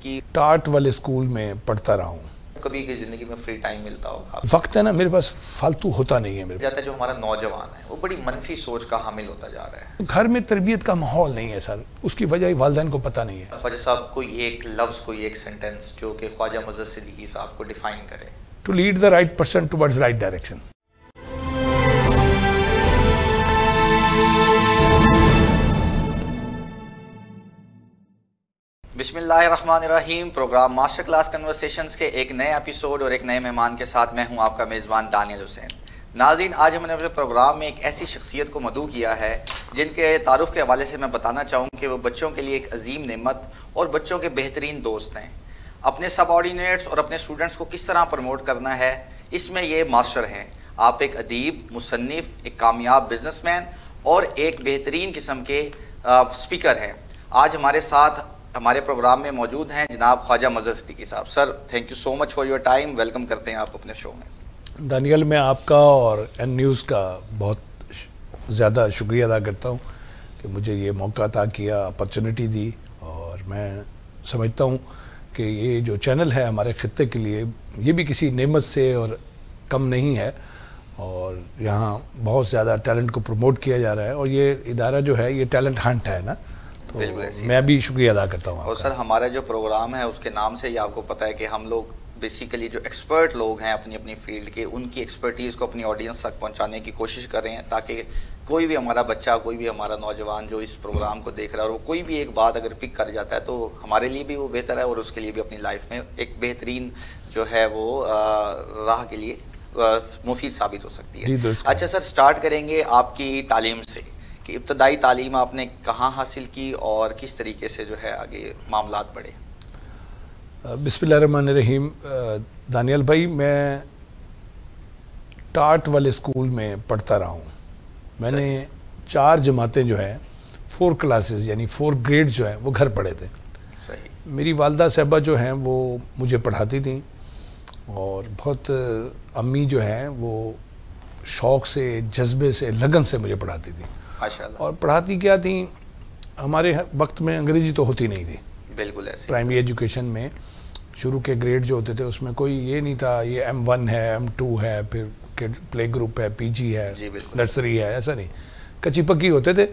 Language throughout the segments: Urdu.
کی ٹاٹ والے اسکول میں پڑھتا رہا ہوں. کبھی کی زندگی میں فری ٹائم ملتا ہوگا؟ وقت ہے نا میرے پاس، فالتو ہوتا نہیں ہے میرے جاتا ہے جو ہمارا نوجوان ہے وہ بڑی منفی سوچ کا حامل ہوتا جا رہا ہے. گھر میں تربیت کا ماحول نہیں ہے سر، اس کی وجہ والدین کو پتہ نہیں ہے. خواجہ صاحب کوئی ایک لفظ، کوئی ایک سینٹنس جو کہ خواجہ مظہر صدیقی صاحب کو ڈیفائن کرے. To lead the right person towards right direction. بسم اللہ الرحمن الرحیم. پروگرام ماسٹر کلاس کنورسیشنز کے ایک نئے ایپیسوڈ اور ایک نئے مہمان کے ساتھ میں ہوں آپ کا میزبان دانیل حسین. ناظرین، آج ہم نے اپنے پروگرام میں ایک ایسی شخصیت کو مدعو کیا ہے جن کے تعارف کے حوالے سے میں بتانا چاہوں کہ وہ بچوں کے لیے ایک عظیم نعمت اور بچوں کے بہترین دوست ہیں. اپنے سب آرڈینیٹس اور اپنے اسٹوڈنٹس کو کس طرح پروموٹ کرنا ہے، اس میں یہ ماسٹر ہیں. آپ ایک ادیب، مصنف، ایک کامیاب بزنس مین اور ایک بہترین قسم کے اسپیکر ہیں. آج ہمارے ساتھ ہمارے پروگرام میں موجود ہیں جناب خواجہ مظہر صدیقی صاحب. Sir, thank you so much for your time. Welcome کرتے ہیں آپ اپنے شو میں. دانیل، میں آپ کا اور این نیوز کا بہت زیادہ شکریہ ادا کرتا ہوں کہ مجھے یہ موقع عطا کیا، اپرچونٹی دی. اور میں سمجھتا ہوں کہ یہ جو چینل ہے ہمارے خطے کے لیے یہ بھی کسی نعمت سے اور کم نہیں ہے، اور یہاں بہت زیادہ ٹیلنٹ کو پروموٹ کیا جا رہا ہے. اور یہ ادارہ جو ہے یہ ٹیلنٹ ہنٹ ہے نا، تو میں بھی شکریہ ادا کرتا ہوں. اور سر، ہمارا جو پروگرام ہے اس کے نام سے ہی آپ کو پتہ ہے کہ ہم لوگ بیسیکلی جو ایکسپرٹ لوگ ہیں اپنی اپنی فیلڈ کے، ان کی ایکسپرٹیز کو اپنی آڈینس تک پہنچانے کی کوشش کر رہے ہیں، تاکہ کوئی بھی ہمارا بچہ، کوئی بھی ہمارا نوجوان جو اس پروگرام کو دیکھ رہا ہے اور وہ کوئی بھی ایک بات اگر پک کر جاتا ہے تو ہمارے لیے بھی وہ بہتر ہے اور اس کے لیے بھی اپنی لائف میں ایک بہترین جو ہے وہ راہ کے لیے مفید ثابت ہو سکتی ہے. اچھا سر، سٹارٹ کریں گے آپ کی تعلیم سے کہ ابتدائی تعلیم آپ نے کہاں حاصل کی اور کس طریقے سے جو ہے آگے معاملات بڑھے. بسم اللہ الرحمن الرحیم. دانیال بھائی، میں ٹاٹ والے اسکول میں پڑھتا رہا ہوں. میں نے 4 جماعتیں جو ہیں 4 کلاسز یعنی 4 گریڈ جو ہیں وہ گھر پڑھے تھے. صحیح. میری والدہ صاحبہ جو ہیں وہ مجھے پڑھاتی تھیں، اور بہت امی جو ہیں وہ شوق سے، جذبے سے، لگن سے مجھے پڑھاتی تھیں. ماشاءاللہ. اور پڑھاتی کیا تھیں، ہمارے وقت میں انگریزی تو ہوتی نہیں تھی. بالکل ایسے پرائمری ایجوکیشن میں شروع کے گریڈ جو ہوتے تھے اس میں کوئی یہ نہیں تھا یہ M1 ہے، M2 ہے، پھر پلے گروپ ہے، PG ہے، نرسری ہے، ایسا نہیں. کچی پکی ہوتے تھے.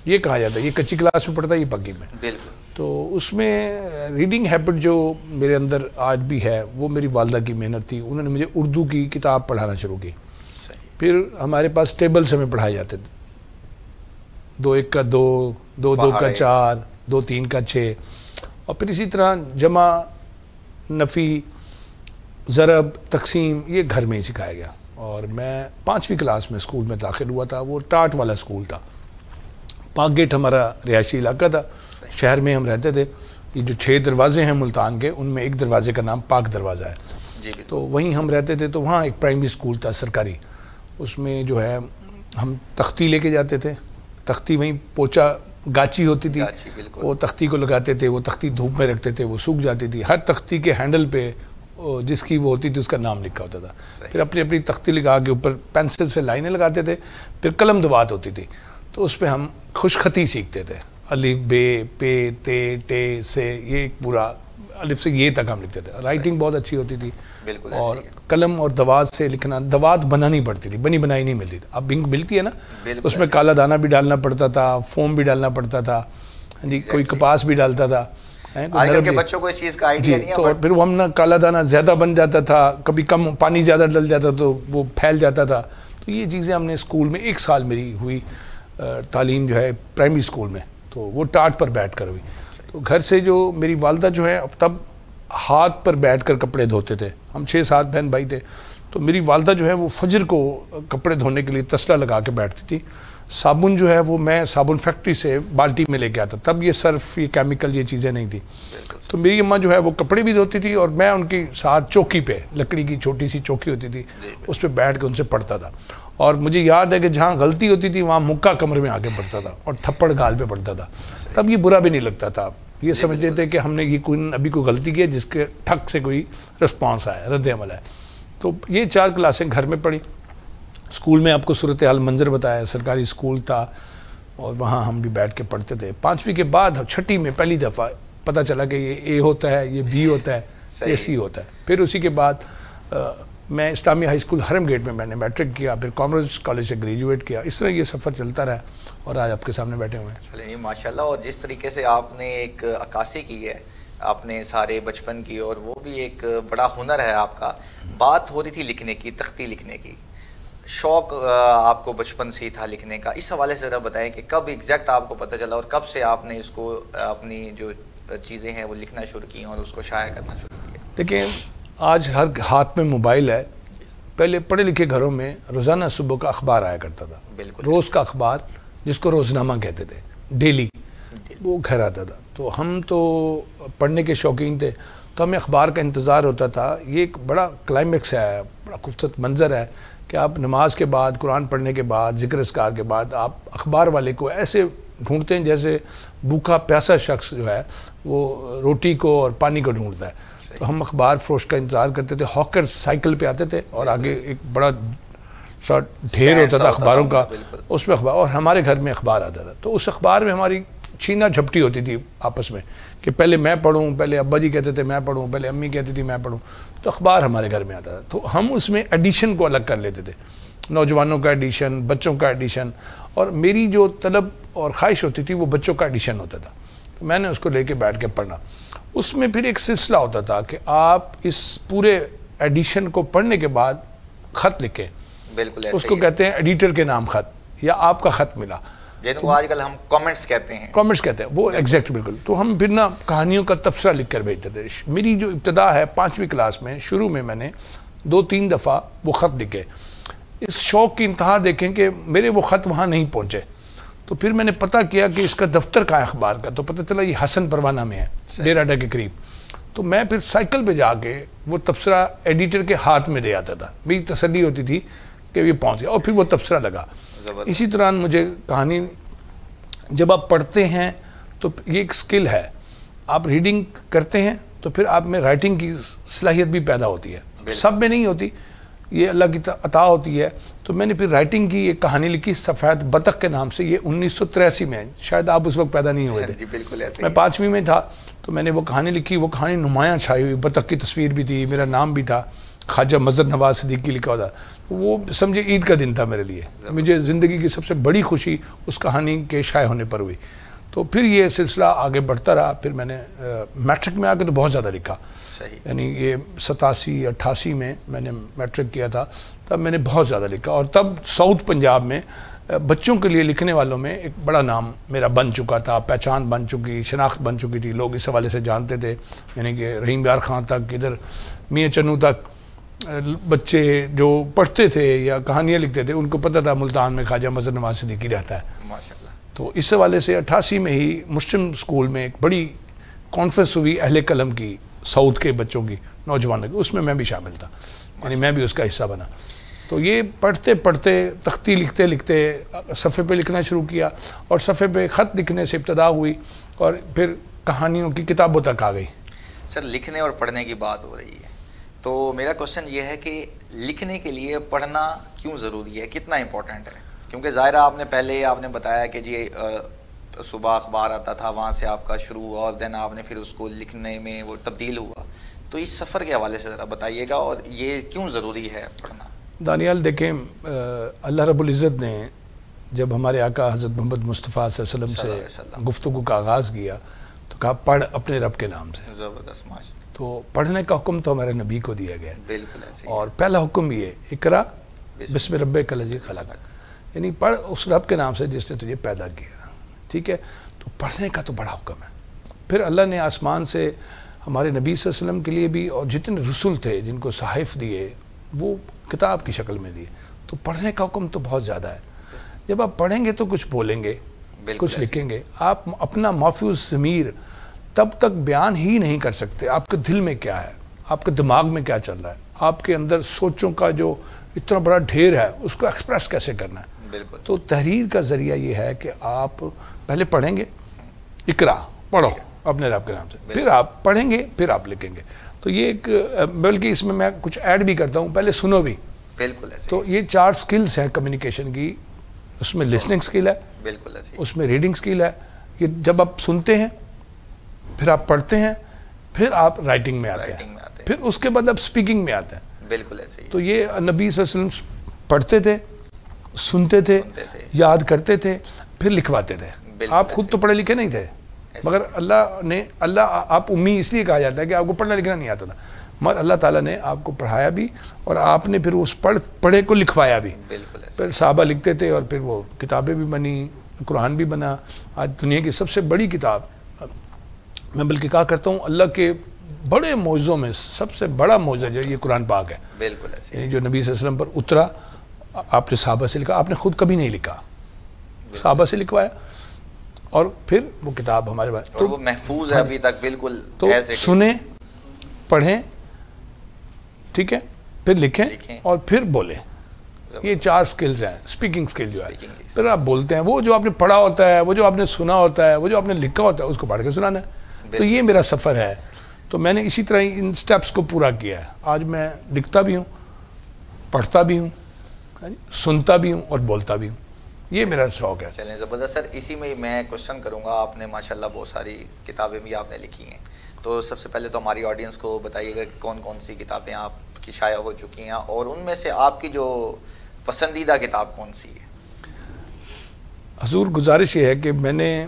یہ کہا جاتا ہے یہ کچی کلاس میں پڑھتا ہے، یہ پکی میں. بالکل. تو اس میں ریڈنگ ہیبٹ جو میرے اندر آج بھی ہے وہ میری والدہ کی محنت تھی. انہوں نے مجھے اردو کی کتاب پڑھانا شروع کی. پھر ہمارے پاس ٹیبلز ہمیں پڑھائے جاتے تھے، 2 1 کا 2، 2 2 کا 4، 2 3 کا 6، اور پھر اسی طرح جمع، نفی، ضرب، تقسیم یہ گھر میں ہی سکھایا گیا. اور میں 5ویں کلاس میں اسکول میں داخل ہوا تھا. وہ ٹاٹ والا اسکول تھا. پاک گیٹ ہمارا رہائشی علاقہ تھا. شہر میں ہم رہتے تھے. یہ جو 6 دروازے ہیں ملتان کے، ان میں ایک دروازے کا نام پاک دروازہ ہے. تو وہیں ہم رہتے تھے. تو وہاں ایک پرائمری اسکول تھا سرکاری. اس میں جو ہے ہم تختی لے کے جاتے تھے. تختی وہیں پوچا گاچی ہوتی تھی، وہ تختی کو لگاتے تھے. وہ تختی دھوپ میں رکھتے تھے، وہ سوکھ جاتی تھی. ہر تختی کے ہینڈل پہ جس کی وہ ہوتی تھی اس کا نام لکھا ہوتا تھا. پھر اپنی اپنی تختی لگا کے اوپر پینسل سے لائنیں لگاتے تھے. پھر قلم دبات ہوتی تھی، تو اس پہ ہم خوش خطی سیکھتے تھے. الف، بے، پے، تے، ٹے، سے، یہ پورا الف سے یہ تک ہم لکھتے تھے. رائٹنگ بہت اچھی ہوتی تھی. اور قلم اور دوات سے لکھنا، دوات بنانی پڑتی تھی، بنی بنائی نہیں ملتی تھی. اب انک ملتی ہے نا، اس میں کالا دانہ بھی ڈالنا پڑتا تھا، فوم بھی ڈالنا پڑتا تھا، کوئی کپاس بھی ڈالتا تھا. آج کل کے بچوں کو اس چیز کا آئیڈیا نہیں ہے. تو پھر وہ ہم نا کالا دانہ زیادہ بن جاتا تھا، کبھی کم پانی زیادہ ڈل جاتا تو وہ پھیل جاتا تھا. تو یہ چیزیں ہم نے اسکول میں 1 سال میری ہوئی تعلیم جو ہے پرائمری اسکول میں، تو وہ ٹاٹ پر بیٹھ کر ہوئی. تو گھر سے جو میری والدہ جو ہے اب تب ہاتھ پر بیٹھ کر کپڑے دھوتے تھے. ہم 6 7 بہن بھائی تھے. تو میری والدہ جو ہے وہ فجر کو کپڑے دھونے کے لیے تسلا لگا کے بیٹھتی تھی. صابن جو ہے وہ میں صابن فیکٹری سے بالٹی میں لے کے آتا. تب یہ صرف یہ کیمیکل یہ چیزیں نہیں تھیں. تو میری اماں جو ہے وہ کپڑے بھی دھوتی تھی، اور میں ان کے ساتھ چوکی پہ، لکڑی کی چھوٹی سی چوکی ہوتی تھی، اس پہ بیٹھ کے ان سے پڑھتا تھا. اور مجھے یاد ہے کہ جہاں غلطی ہوتی تھی وہاں مکہ کمر میں آ کے پڑھتا تھا اور تھپڑ گال پہ پڑھتا تھا. تب یہ برا بھی نہیں لگتا تھا. یہ سمجھتے تھے کہ ہم نے یہ ابھی کوئی غلطی کی ہے جس کے ٹھک سے کوئی رسپانس آیا، رد عمل ہے. تو یہ 4 کلاسیں گھر میں پڑھی. اسکول میں آپ کو صورتحال منظر بتایا، سرکاری اسکول تھا اور وہاں ہم بھی بیٹھ کے پڑھتے تھے. 5ویں کے بعد 6ٹھی میں پہلی دفعہ پتہ چلا کہ یہ اے ہوتا ہے، یہ بی ہوتا ہے، یہ سی ہوتا ہے. پھر اسی کے بعد میں اسلامی ہائی اسکول حرم گیٹ میں نے میٹرک کیا، پھر کامرس کالج سے گریجویٹ کیا. اس طرح یہ سفر چلتا رہا اور آج آپ کے سامنے بیٹھے ہوئے ہیں. چلیے ماشاء اللہ. اور جس طریقے سے آپ نے ایک عکاسی کی ہے اپنے سارے بچپن کی، اور وہ بھی ایک بڑا ہنر ہے آپ کا. بات ہو رہی تھی لکھنے کی، تختی لکھنے کی، شوق آپ کو بچپن سے ہی تھا لکھنے کا. اس حوالے سے ذرا بتائیں کہ کب ایگزیکٹ آپ کو پتہ چلا اور کب سے آپ نے اس کو اپنی جو چیزیں ہیں وہ لکھنا شروع کی اور اس کو شائع کرنا شروع کیا؟ دیکھیں آج ہر ہاتھ میں موبائل ہے. پہلے پڑھے لکھے گھروں میں روزانہ صبح کا اخبار آیا کرتا تھا. بالکل. روز کا اخبار جس کو روزنامہ کہتے تھے، ڈیلی، وہ گھر آتا تھا. تو ہم تو پڑھنے کے شوقین تھے، تو ہمیں اخبار کا انتظار ہوتا تھا. یہ ایک بڑا کلائمیکس ہے، بڑا خوبصورت منظر ہے کہ آپ نماز کے بعد، قرآن پڑھنے کے بعد، ذکر اذکار کے بعد آپ اخبار والے کو ایسے ڈھونڈتے ہیں جیسے بھوکا پیاسا شخص جو ہے وہ روٹی کو اور پانی کو ڈھونڈتا ہے. تو ہم اخبار فروش کا انتظار کرتے تھے. ہاکر سائیکل پہ آتے تھے اور آگے ایک بڑا سا ڈھیر ہوتا تھا اخباروں کا، اس میں اخبار، اور ہمارے گھر میں اخبار آتا تھا. تو اس اخبار میں ہماری چھینا جھپٹی ہوتی تھی آپس میں کہ پہلے میں پڑھوں، پہلے ابا جی کہتے تھے میں پڑھوں، پہلے امی کہتی تھی میں پڑھوں. تو اخبار ہمارے گھر میں آتا تھا. تو ہم اس میں ایڈیشن کو الگ کر لیتے تھے، نوجوانوں کا ایڈیشن، بچوں کا ایڈیشن. اور میری جو طلب اور خواہش ہوتی تھی وہ بچوں کا ایڈیشن ہوتا تھا. تو میں نے اس کو لے کے بیٹھ کے پڑھنا. اس میں پھر ایک سلسلہ ہوتا تھا کہ آپ اس پورے ایڈیشن کو پڑھنے کے بعد خط لکھیں. بالکل. اس کو کہتے ہیں ایڈیٹر کے نام خط، یا آپ کا خط ملا، جن کو آج کل ہم کامنٹس کہتے ہیں. کامنٹس کہتے ہیں، وہ ایگزیکٹ بالکل. تو ہم پھر نا کہانیوں کا تبصرہ لکھ کر بھیجتے تھے. میری جو ابتدا ہے 5ویں کلاس میں، شروع میں نے 2-3 دفعہ وہ خط لکھے. اس شوق کی انتہا دیکھیں کہ میرے وہ خط وہاں نہیں پہنچے. تو پھر میں نے پتہ کیا کہ اس کا دفتر کہاں ہے اخبار کا. تو پتہ چلا یہ حسن پروانہ میں ہے، ڈیراڈا کے قریب. تو میں پھر سائیکل پہ جا کے وہ تبصرہ ایڈیٹر کے ہاتھ میں دے آتا تھا. میری تسلی ہوتی تھی کہ یہ پہنچ گیا، اور پھر وہ تبصرہ لگا. اسی طرح مجھے کہانی، جب آپ پڑھتے ہیں تو یہ ایک سکل ہے. آپ ریڈنگ کرتے ہیں تو پھر آپ میں رائٹنگ کی صلاحیت بھی پیدا ہوتی ہے. سب میں نہیں ہوتی، یہ اللہ کی عطا ہوتی ہے. تو میں نے پھر رائٹنگ کی ایک کہانی لکھی سفید بطخ کے نام سے. یہ 1983 میں، شاید آپ اس وقت پیدا نہیں ہوئے تھے. بالکل ایسے. میں 5ویں میں تھا. تو میں نے وہ کہانی لکھی. وہ کہانی نمایاں چھائی ہوئی، بطخ کی تصویر بھی تھی، میرا نام بھی تھا، خواجہ مظہر نواز صدیقی لکھا ہوتا. وہ سمجھے عید کا دن تھا میرے لیے. مجھے زندگی کی سب سے بڑی خوشی اس کہانی کے شائع ہونے پر ہوئی. تو پھر یہ سلسلہ آگے بڑھتا رہا. پھر میں نے میٹرک میں آ کے تو بہت زیادہ لکھا. یعنی یہ 87-88 میں نے میٹرک کیا تھا، تب میں نے بہت زیادہ لکھا. اور تب ساؤتھ پنجاب میں بچوں کے لیے لکھنے والوں میں ایک بڑا نام میرا بن چکا تھا، پہچان بن چکی، شناخت بن چکی تھی. لوگ اس حوالے سے جانتے تھے. یعنی کہ رحیم یار خان تک، ادھر میاں چنو تک بچے جو پڑھتے تھے یا کہانیاں لکھتے تھے، ان کو پتہ تھا ملتان میں خواجہ مظہر نواز صدیقی رہتا ہے. ماشاءاللہ. تو اس حوالے سے 88 میں ہی مسلم اسکول میں ایک بڑی کانفرنس ہوئی اہل قلم کی، ساؤتھ کے بچوں کی، نوجوانوں کی. اس میں بھی شامل تھا، یعنی میں بھی اس کا حصہ بنا. تو یہ پڑھتے پڑھتے، تختی لکھتے لکھتے صفحے پہ لکھنا شروع کیا، اور صفحے پہ خط لکھنے سے ابتدا ہوئی اور پھر کہانیوں کی کتابوں تک آ گئی. سر لکھنے اور پڑھنے کی بات ہو رہی ہے، تو میرا کوشچن یہ ہے کہ لکھنے کے لیے پڑھنا کیوں ضروری ہے، کتنا امپورٹنٹ ہے؟ کیونکہ ظاہرہ آپ نے بتایا کہ جی صبح اخبار آتا تھا، وہاں سے آپ کا شروع ہوا، اور دین آپ نے پھر اس کو لکھنے میں وہ تبدیل ہوا. تو اس سفر کے حوالے سے ذرا بتائیے گا، اور یہ کیوں ضروری ہے پڑھنا؟ دانیال دیکھیں، اللہ رب العزت نے جب ہمارے آقا حضرت محمد مصطفیٰ صلی اللہ علیہ وسلم سے گفتگو کا آغاز کیا تو کہا پڑھ اپنے رب کے نام سے. زبردست. ماشاءاللہ. تو پڑھنے کا حکم تو ہمارے نبی کو دیا گیا ہے. بالکل ایسے. اور پہلا حکم یہ اقرا بسم ربک الذی خلق، یعنی پڑھ اس رب کے نام سے جس نے تجھے پیدا کیا. ٹھیک ہے، تو پڑھنے کا تو بڑا حکم ہے. پھر اللہ نے آسمان سے ہمارے نبی صلی اللہ علیہ وسلم کے لیے بھی، اور جتنے رسول تھے جن کو صحائف دیے وہ کتاب کی شکل میں دیے. تو پڑھنے کا حکم تو بہت زیادہ ہے. جب آپ پڑھیں گے تو کچھ بولیں گے، کچھ لکھیں گے. آپ اپنا محفوظ ضمیر تب تک بیان ہی نہیں کر سکتے آپ کے دل میں کیا ہے، آپ کے دماغ میں کیا چل رہا ہے، آپ کے اندر سوچوں کا جو اتنا بڑا ڈھیر ہے اس کو ایکسپریس کیسے کرنا ہے. بالکل. تو تحریر کا ذریعہ یہ ہے کہ آپ پہلے پڑھیں گے، اقرا پڑھو اپنے رب کے نام سے، پھر آپ پڑھیں گے، پھر آپ لکھیں گے. تو یہ ایک، بلکہ اس میں کچھ ایڈ بھی کرتا ہوں، پہلے سنو بھی. بالکل ایسے. تو یہ 4 سکلز ہیں کمیونیکیشن کی. اس میں لسننگ سکل ہے، بالکل ایسے. اس میں ریڈنگ سکل ہے. یہ جب آپ سنتے ہیں پھر آپ پڑھتے ہیں، پھر آپ رائٹنگ میں آتے ہیں، پھر اس کے بعد آپ سپیکنگ میں آتے ہیں. بالکل ایسے ہی. تو یہ نبی صلی اللہ علیہ وسلم پڑھتے تھے، سنتے تھے، یاد کرتے تھے، پھر لکھواتے تھے. آپ خود تو پڑھے لکھے نہیں تھے، مگر اللہ آپ امی اس لیے کہا جاتا ہے کہ آپ کو پڑھنا لکھنا نہیں آتا تھا، مگر اللہ تعالیٰ نے آپ کو پڑھایا بھی اور آپ نے پھر اس پڑھے کو لکھوایا بھی. پھر صحابہ لکھتے تھے اور پھر وہ کتابیں بھی بنی، قرآن بھی بنا. آج دنیا کی سب سے بڑی کتاب، میں بلکہ کہا کرتا ہوں اللہ کے بڑے معجزوں میں سب سے بڑا معجزہ جو یہ قرآن پاک ہے. بالکل ایسے جو نبی صلی اللہ علیہ وسلم پر اترا، آپ نے صحابہ سے لکھا، آپ نے خود کبھی نہیں لکھا، صحابہ سے لکھوایا اور پھر وہ کتاب ہمارے پاس تو وہ محفوظ ہے ابھی تک. بالکل. تو سنیں، پڑھیں، ٹھیک ہے، پھر لکھیں اور پھر بولیں. یہ 4 سکلز ہیں. سپیکنگ سکل جو ہے، پھر آپ بولتے ہیں. وہ جو آپ نے پڑھا ہوتا ہے، وہ جو آپ نے سنا ہوتا ہے، وہ جو آپ نے لکھا ہوتا ہے، اس کو پڑھ کے سنانا ہے. تو یہ میرا سفر ہے. تو میں نے اسی طرح ان سٹیپس کو پورا کیا ہے. آج میں لکھتا بھی ہوں، پڑھتا بھی ہوں، سنتا بھی ہوں اور بولتا بھی ہوں. یہ میرا شوق ہے. چلیں زبردست سر. اسی میں میں کوشچن کروں گا. آپ نے ماشاءاللہ بہت ساری کتابیں بھی آپ نے لکھی ہیں، تو سب سے پہلے تو ہماری آڈینس کو بتائیے گا کہ کون کون سی کتابیں آپ کی شائع ہو چکی ہیں اور ان میں سے آپ کی جو پسندیدہ کتاب کون سی ہے؟ حضور گزارش یہ ہے کہ میں نے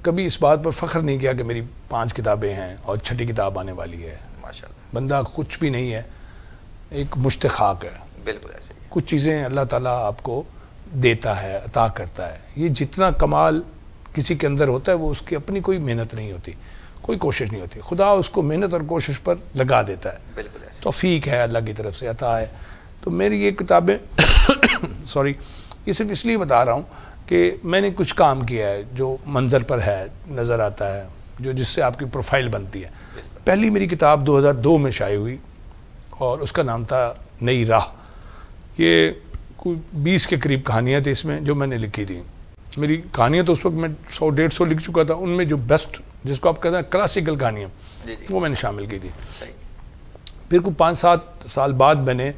کبھی اس بات پر فخر نہیں کیا کہ میری 5 کتابیں ہیں اور 6ٹھی کتاب آنے والی ہے. ماشاءاللہ. بندہ کچھ بھی نہیں ہے، ایک مشت خاک ہے. بالکل ایسے ہی. کچھ چیزیں اللہ تعالیٰ آپ کو دیتا ہے، عطا کرتا ہے. یہ جتنا کمال کسی کے اندر ہوتا ہے وہ اس کی اپنی کوئی محنت نہیں ہوتی، کوئی کوشش نہیں ہوتی. خدا اس کو محنت اور کوشش پر لگا دیتا ہے. بالکل ایسے. توفیق ہے اللہ کی طرف سے، عطا ہے. تو میری یہ کتابیں سوری، یہ صرف اس لیے بتا رہا ہوں کہ میں نے کچھ کام کیا ہے جو منظر پر ہے، نظر آتا ہے، جو جس سے آپ کی پروفائل بنتی ہے. پہلی میری کتاب 2002 میں شائع ہوئی اور اس کا نام تھا نئی راہ. یہ کوئی 20 کے قریب کہانیاں تھیں اس میں جو میں نے لکھی تھیں. میری کہانیاں تو اس وقت میں 100-150 لکھ چکا تھا. ان میں جو بیسٹ، جس کو آپ کہتے ہیں کلاسیکل کہانیاں، وہ میں نے شامل کی تھی. پھر کوئی 5-7 سال بعد میں نے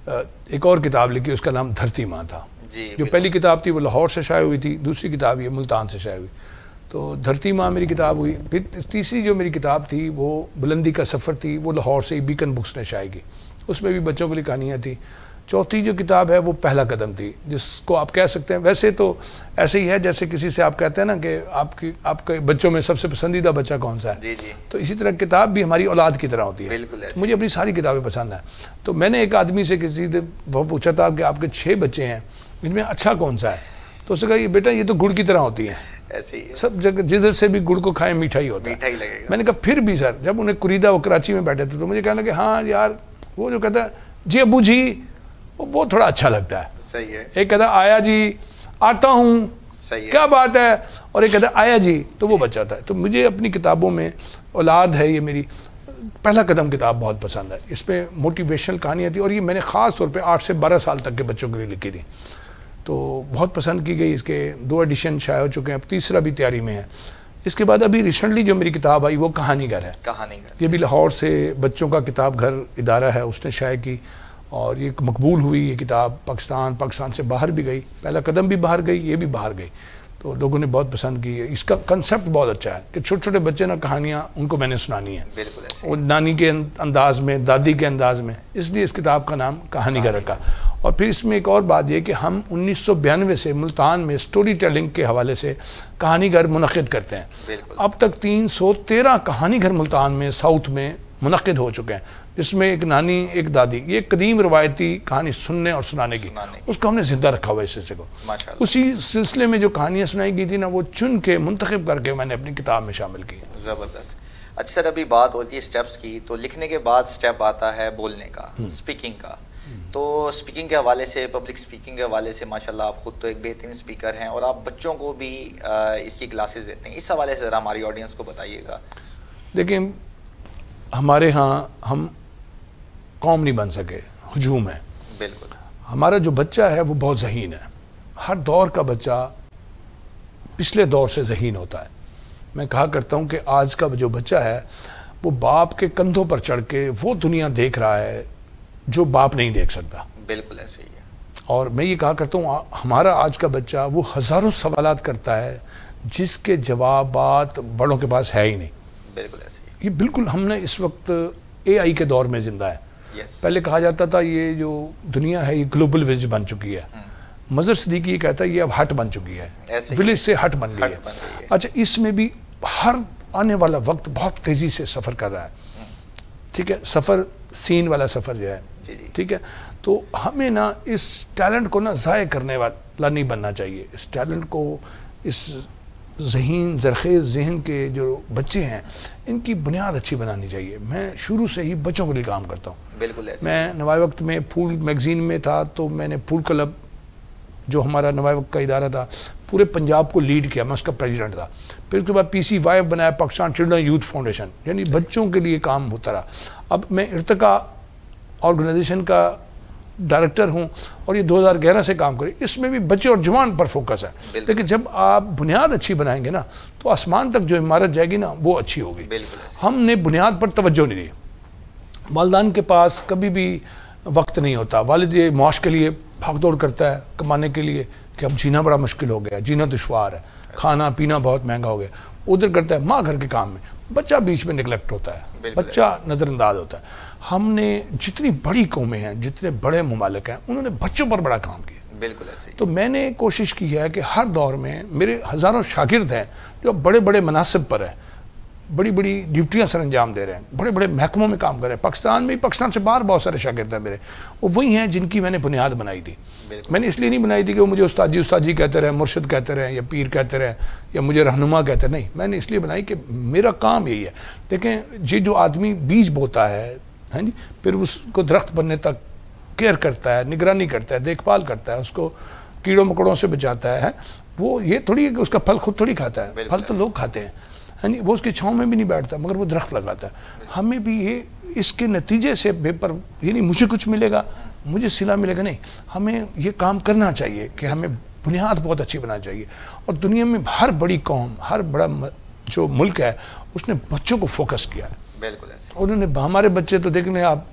ایک اور کتاب لکھی، اس کا نام دھرتی ماں تھا. جو پہلی کتاب تھی وہ لاہور سے شائع ہوئی تھی، دوسری کتاب یہ ملتان سے شائع ہوئی. تو دھرتی ماں میری کتاب ہوئی. پھر تیسری جو میری کتاب تھی وہ بلندی کا سفر تھی، وہ لاہور سے بیکن بکس نے شائع کی. اس میں بھی بچوں کے لیے کہانیاں تھیں. چوتھی جو کتاب ہے وہ پہلا قدم تھی، جس کو آپ کہہ سکتے ہیں، ویسے تو ایسے ہی ہے جیسے کسی سے آپ کہتے ہیں نا کہ آپ کے بچوں میں سب سے پسندیدہ بچہ کون سا ہے. تو اسی طرح کتاب بھی ہماری اولاد کی طرح ہوتی ہے. مجھے اپنی ساری کتابیں پسند ہیں. تو میں نے ایک آدمی سے کسی سے وہ پوچھا تھا کہ آپ کے 6 بچے ہیں، ان میں اچھا کون سا ہے؟ تو اس نے کہا یہ بیٹا یہ تو گڑ کی طرح ہوتی ہیں، سب جگہ جدھر سے بھی گڑ کو کھائیں میٹھا ہی ہوتا ہے. میں نے کہا پھر بھی سر، جب انہیں قریدہ وہ کراچی میں بیٹھے تھے تو مجھے کہنا کہ ہاں یار وہ جو کہتا ہے جی ابو جی، وہ تھوڑا اچھا لگتا ہے. صحیح ہے. ایک کہتا ہے آیا جی، آتا ہوں، کیا بات ہے، اور ایک کہتا ہے آیا جی، تو وہ بچ جاتا ہے. تو مجھے اپنی کتابوں میں اولاد ہے، یہ میری پہلا قدم کتاب بہت پسند ہے. اس میں موٹیویشنل کہانیاں تھیں اور یہ میں نے خاص طور پہ 8 سے 12 سال تک کے بچوں کے لیے لکھی تھی. تو بہت پسند کی گئی. اس کے 2 ایڈیشن شائع ہو چکے ہیں، اب تیسرا بھی تیاری میں ہے. اس کے بعد ابھی ریسنٹلی جو میری کتاب آئی وہ کہانی گھر ہے. یہ بھی لاہور سے بچوں کا کتاب گھر ادارہ ہے، اس نے شائع کی اور یہ مقبول ہوئی. یہ کتاب پاکستان سے باہر بھی گئی. پہلا قدم بھی باہر گئی، یہ بھی باہر گئی. تو لوگوں نے بہت پسند کی. اس کا کنسیپٹ بہت اچھا ہے کہ چھوٹے چھوٹے بچے نا کہانیاں ان کو میں نے سنانی ہیں، اور نانی کے انداز میں، دادی کے انداز میں. اس لیے اس کتاب کا نام کہانی گھر رکھا. اور پھر اس میں ایک اور بات یہ کہ ہم 1992 سے ملتان میں سٹوری ٹیلنگ کے حوالے سے کہانی گھر منعقد کرتے ہیں. اب تک 313 کہانی گھر ملتان میں ساؤتھ میں منعقد ہو چکے ہیں، جس میں ایک نانی ایک دادی، یہ قدیم روایتی کہانی سننے اور سنانے کی، اس کو ہم نے زندہ رکھا ہوا ہے اس سلسلے کو. اسی سلسلے میں جو کہانیاں سنائی گئی تھی نا وہ چن کے منتخب کر کے میں نے اپنی کتاب میں شامل کی. زبردست. اچھا سر، ابھی بات ہوتی ہے سٹیپس کی، تو لکھنے کے بعد سٹیپ آتا ہے بولنے کا، سپیکنگ کا. تو سپیکنگ کے حوالے سے، پبلک سپیکنگ کے حوالے سے ماشاءاللہ آپ خود تو ایک بہترین سپیکر ہیں اور آپ بچوں کو بھی اس کی کلاسز دیتے ہیں. اس حوالے سے ذرا ہماری آڈینس کو بتائیے گا. دیکھیں ہمارے ہاں ہم قوم نہیں بن سکے، ہجوم ہے. بالکل. ہمارا جو بچہ ہے وہ بہت ذہین ہے. ہر دور کا بچہ پچھلے دور سے ذہین ہوتا ہے. میں کہا کرتا ہوں کہ آج کا جو بچہ ہے وہ باپ کے کندھوں پر چڑھ کے وہ دنیا دیکھ رہا ہے جو باپ نہیں دیکھ سکتا. بالکل ایسے ہی ہے. اور میں یہ کہا کرتا ہوں ہمارا آج کا بچہ وہ ہزاروں سوالات کرتا ہے، جس کے جوابات بڑوں کے پاس ہے ہی نہیں. بالکل ایسے ہی. یہ بالکل ہم نے اس وقت اے آئی کے دور میں زندہ ہے. پہلے کہا جاتا تھا یہ جو دنیا ہے یہ گلوبل ولیج بن چکی ہے. مظہر صدیقی یہ کہتا ہے یہ اب ہٹ بن چکی ہے, ولیج سے ہٹ بن گئی ہے. اچھا اس میں بھی ہر آنے والا وقت بہت تیزی سے سفر کر رہا ہے. ٹھیک ہے, سفر سین والا سفر جو ہے. ٹھیک ہے, تو ہمیں نا اس ٹیلنٹ کو نا ضائع کرنے والا نہیں بننا چاہیے. اس ٹیلنٹ کو, اس زرخیز ذہن کے جو بچے ہیں ان کی بنیاد اچھی بنانی چاہیے. میں شروع سے ہی بچوں کے لیے کام کرتا ہوں. بالکل ایسے. میں نوائے وقت میں پھول میگزین میں تھا تو میں نے پھول کلب جو ہمارا نوائے وقت کا ادارہ تھا پورے پنجاب کو لیڈ کیا, میں اس کا پریزیڈنٹ تھا. پھر اس کے بعد PCY بنایا, پاکستان چلڈرن یوتھ فاؤنڈیشن, یعنی بچوں کے لیے کام ہوتا رہا. اب میں ارتقا آرگنائزیشن کا ڈائریکٹر ہوں اور یہ 2011 سے کام کریں. اس میں بھی بچے اور جوان پر فوکس ہے. لیکن جب آپ بنیاد اچھی بنائیں گے نا تو آسمان تک جو عمارت جائے گی نا وہ اچھی ہوگی. ہم نے بنیاد پر توجہ نہیں دی. والدین کے پاس کبھی بھی وقت نہیں ہوتا. والد یہ معاش کے لیے بھاگ دوڑ کرتا ہے کمانے کے لیے کہ اب جینا بڑا مشکل ہو گیا, جینا دشوار ہے, کھانا پینا بہت مہنگا ہو گیا. ادھر کرتا ہے ماں گھر کے کام میں, بچہ بیچ میں نگلیکٹ ہوتا ہے, بچہ نظر انداز ہوتا ہے. ہم نے جتنی بڑی قومیں ہیں, جتنے بڑے ممالک ہیں, انہوں نے بچوں پر بڑا کام کیا. بالکل ایسے. تو میں نے کوشش کی ہے کہ ہر دور میں میرے ہزاروں شاگرد ہیں جو بڑے بڑے مناصب پر ہیں, بڑی بڑی ڈیوٹیاں سر انجام دے رہے ہیں, بڑے بڑے محکموں میں کام کر رہے ہیں. پاکستان میں, پاکستان سے باہر بہت سارے شاگرد ہیں میرے, وہ وہی ہیں جن کی میں نے بنیاد بنائی تھی. میں نے اس لیے نہیں بنائی تھی کہ وہ مجھے استاد جی کہتے رہے, مرشد کہتے رہے, یا پیر کہتے رہے, یا مجھے رہنما کہتے رہے. نہیں, میں نے اس لیے بنائی کہ میرا کام یہی ہے. دیکھیں یہ جو آدمی بیج بوتا ہے, ہاں جی, پھر اس کو درخت بننے تک کیئر کرتا ہے, نگرانی کرتا ہے, دیکھ بھال کرتا ہے, اس کو کیڑوں مکڑوں سے بچاتا ہے, وہ یہ تھوڑی ہے کہ اس کا پھل خود تھوڑی کھاتا ہے. پھل تو لوگ کھاتے ہیں, یعنی وہ اس کی چھاؤں میں بھی نہیں بیٹھتا مگر وہ درخت لگاتا ہے. ہمیں بھی یہ اس کے نتیجے سے یعنی مجھے کچھ ملے گا, مجھے صلہ ملے گا, نہیں. ہمیں یہ کام کرنا چاہیے کہ ہمیں بنیاد بہت اچھی بنانی چاہیے. اور دنیا میں ہر بڑی قوم, ہر بڑا جو ملک ہے اس نے بچوں کو فوکس کیا ہے. بالکل ایسے. انہوں نے, ہمارے بچے تو دیکھنے آپ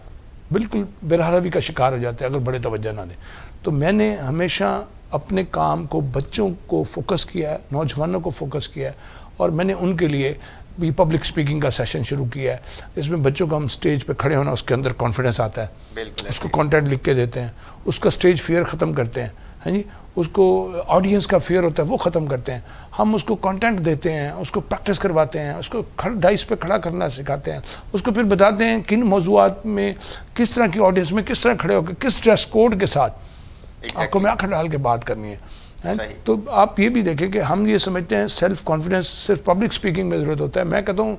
بالکل بے-روی کا شکار ہو جاتے ہیں اگر بڑے توجہ نہ دیں. تو میں نے ہمیشہ اپنے کام کو بچوں کو فوکس کیا ہے, نوجوانوں کو فوکس کیا ہے. اور میں نے ان کے لیے بھی پبلک سپیکنگ کا سیشن شروع کیا ہے. اس میں بچوں کو ہم سٹیج پہ کھڑے ہونا, اس کے اندر کانفیڈنس آتا ہے, اس کو کانٹینٹ لکھ کے دیتے ہیں, اس کا سٹیج فیئر ختم کرتے ہیں, ہاں جی, اس کو آڈینس کا فیئر ہوتا ہے وہ ختم کرتے ہیں. ہم اس کو کانٹینٹ دیتے ہیں, اس کو پریکٹس کرواتے ہیں, اس کو ڈائس پہ کھڑا کرنا سکھاتے ہیں, اس کو پھر بتاتے ہیں کن موضوعات میں کس طرح کی آڈینس میں کس طرح کھڑے ہو کے کس ڈریس کوڈ کے ساتھ آپ کو میں آنکھ ڈال کے بات کرنی ہے. تو آپ یہ بھی دیکھیں کہ ہم یہ سمجھتے ہیں سیلف کانفیڈنس صرف پبلک سپیکنگ میں ضرورت ہوتا ہے. میں کہتا ہوں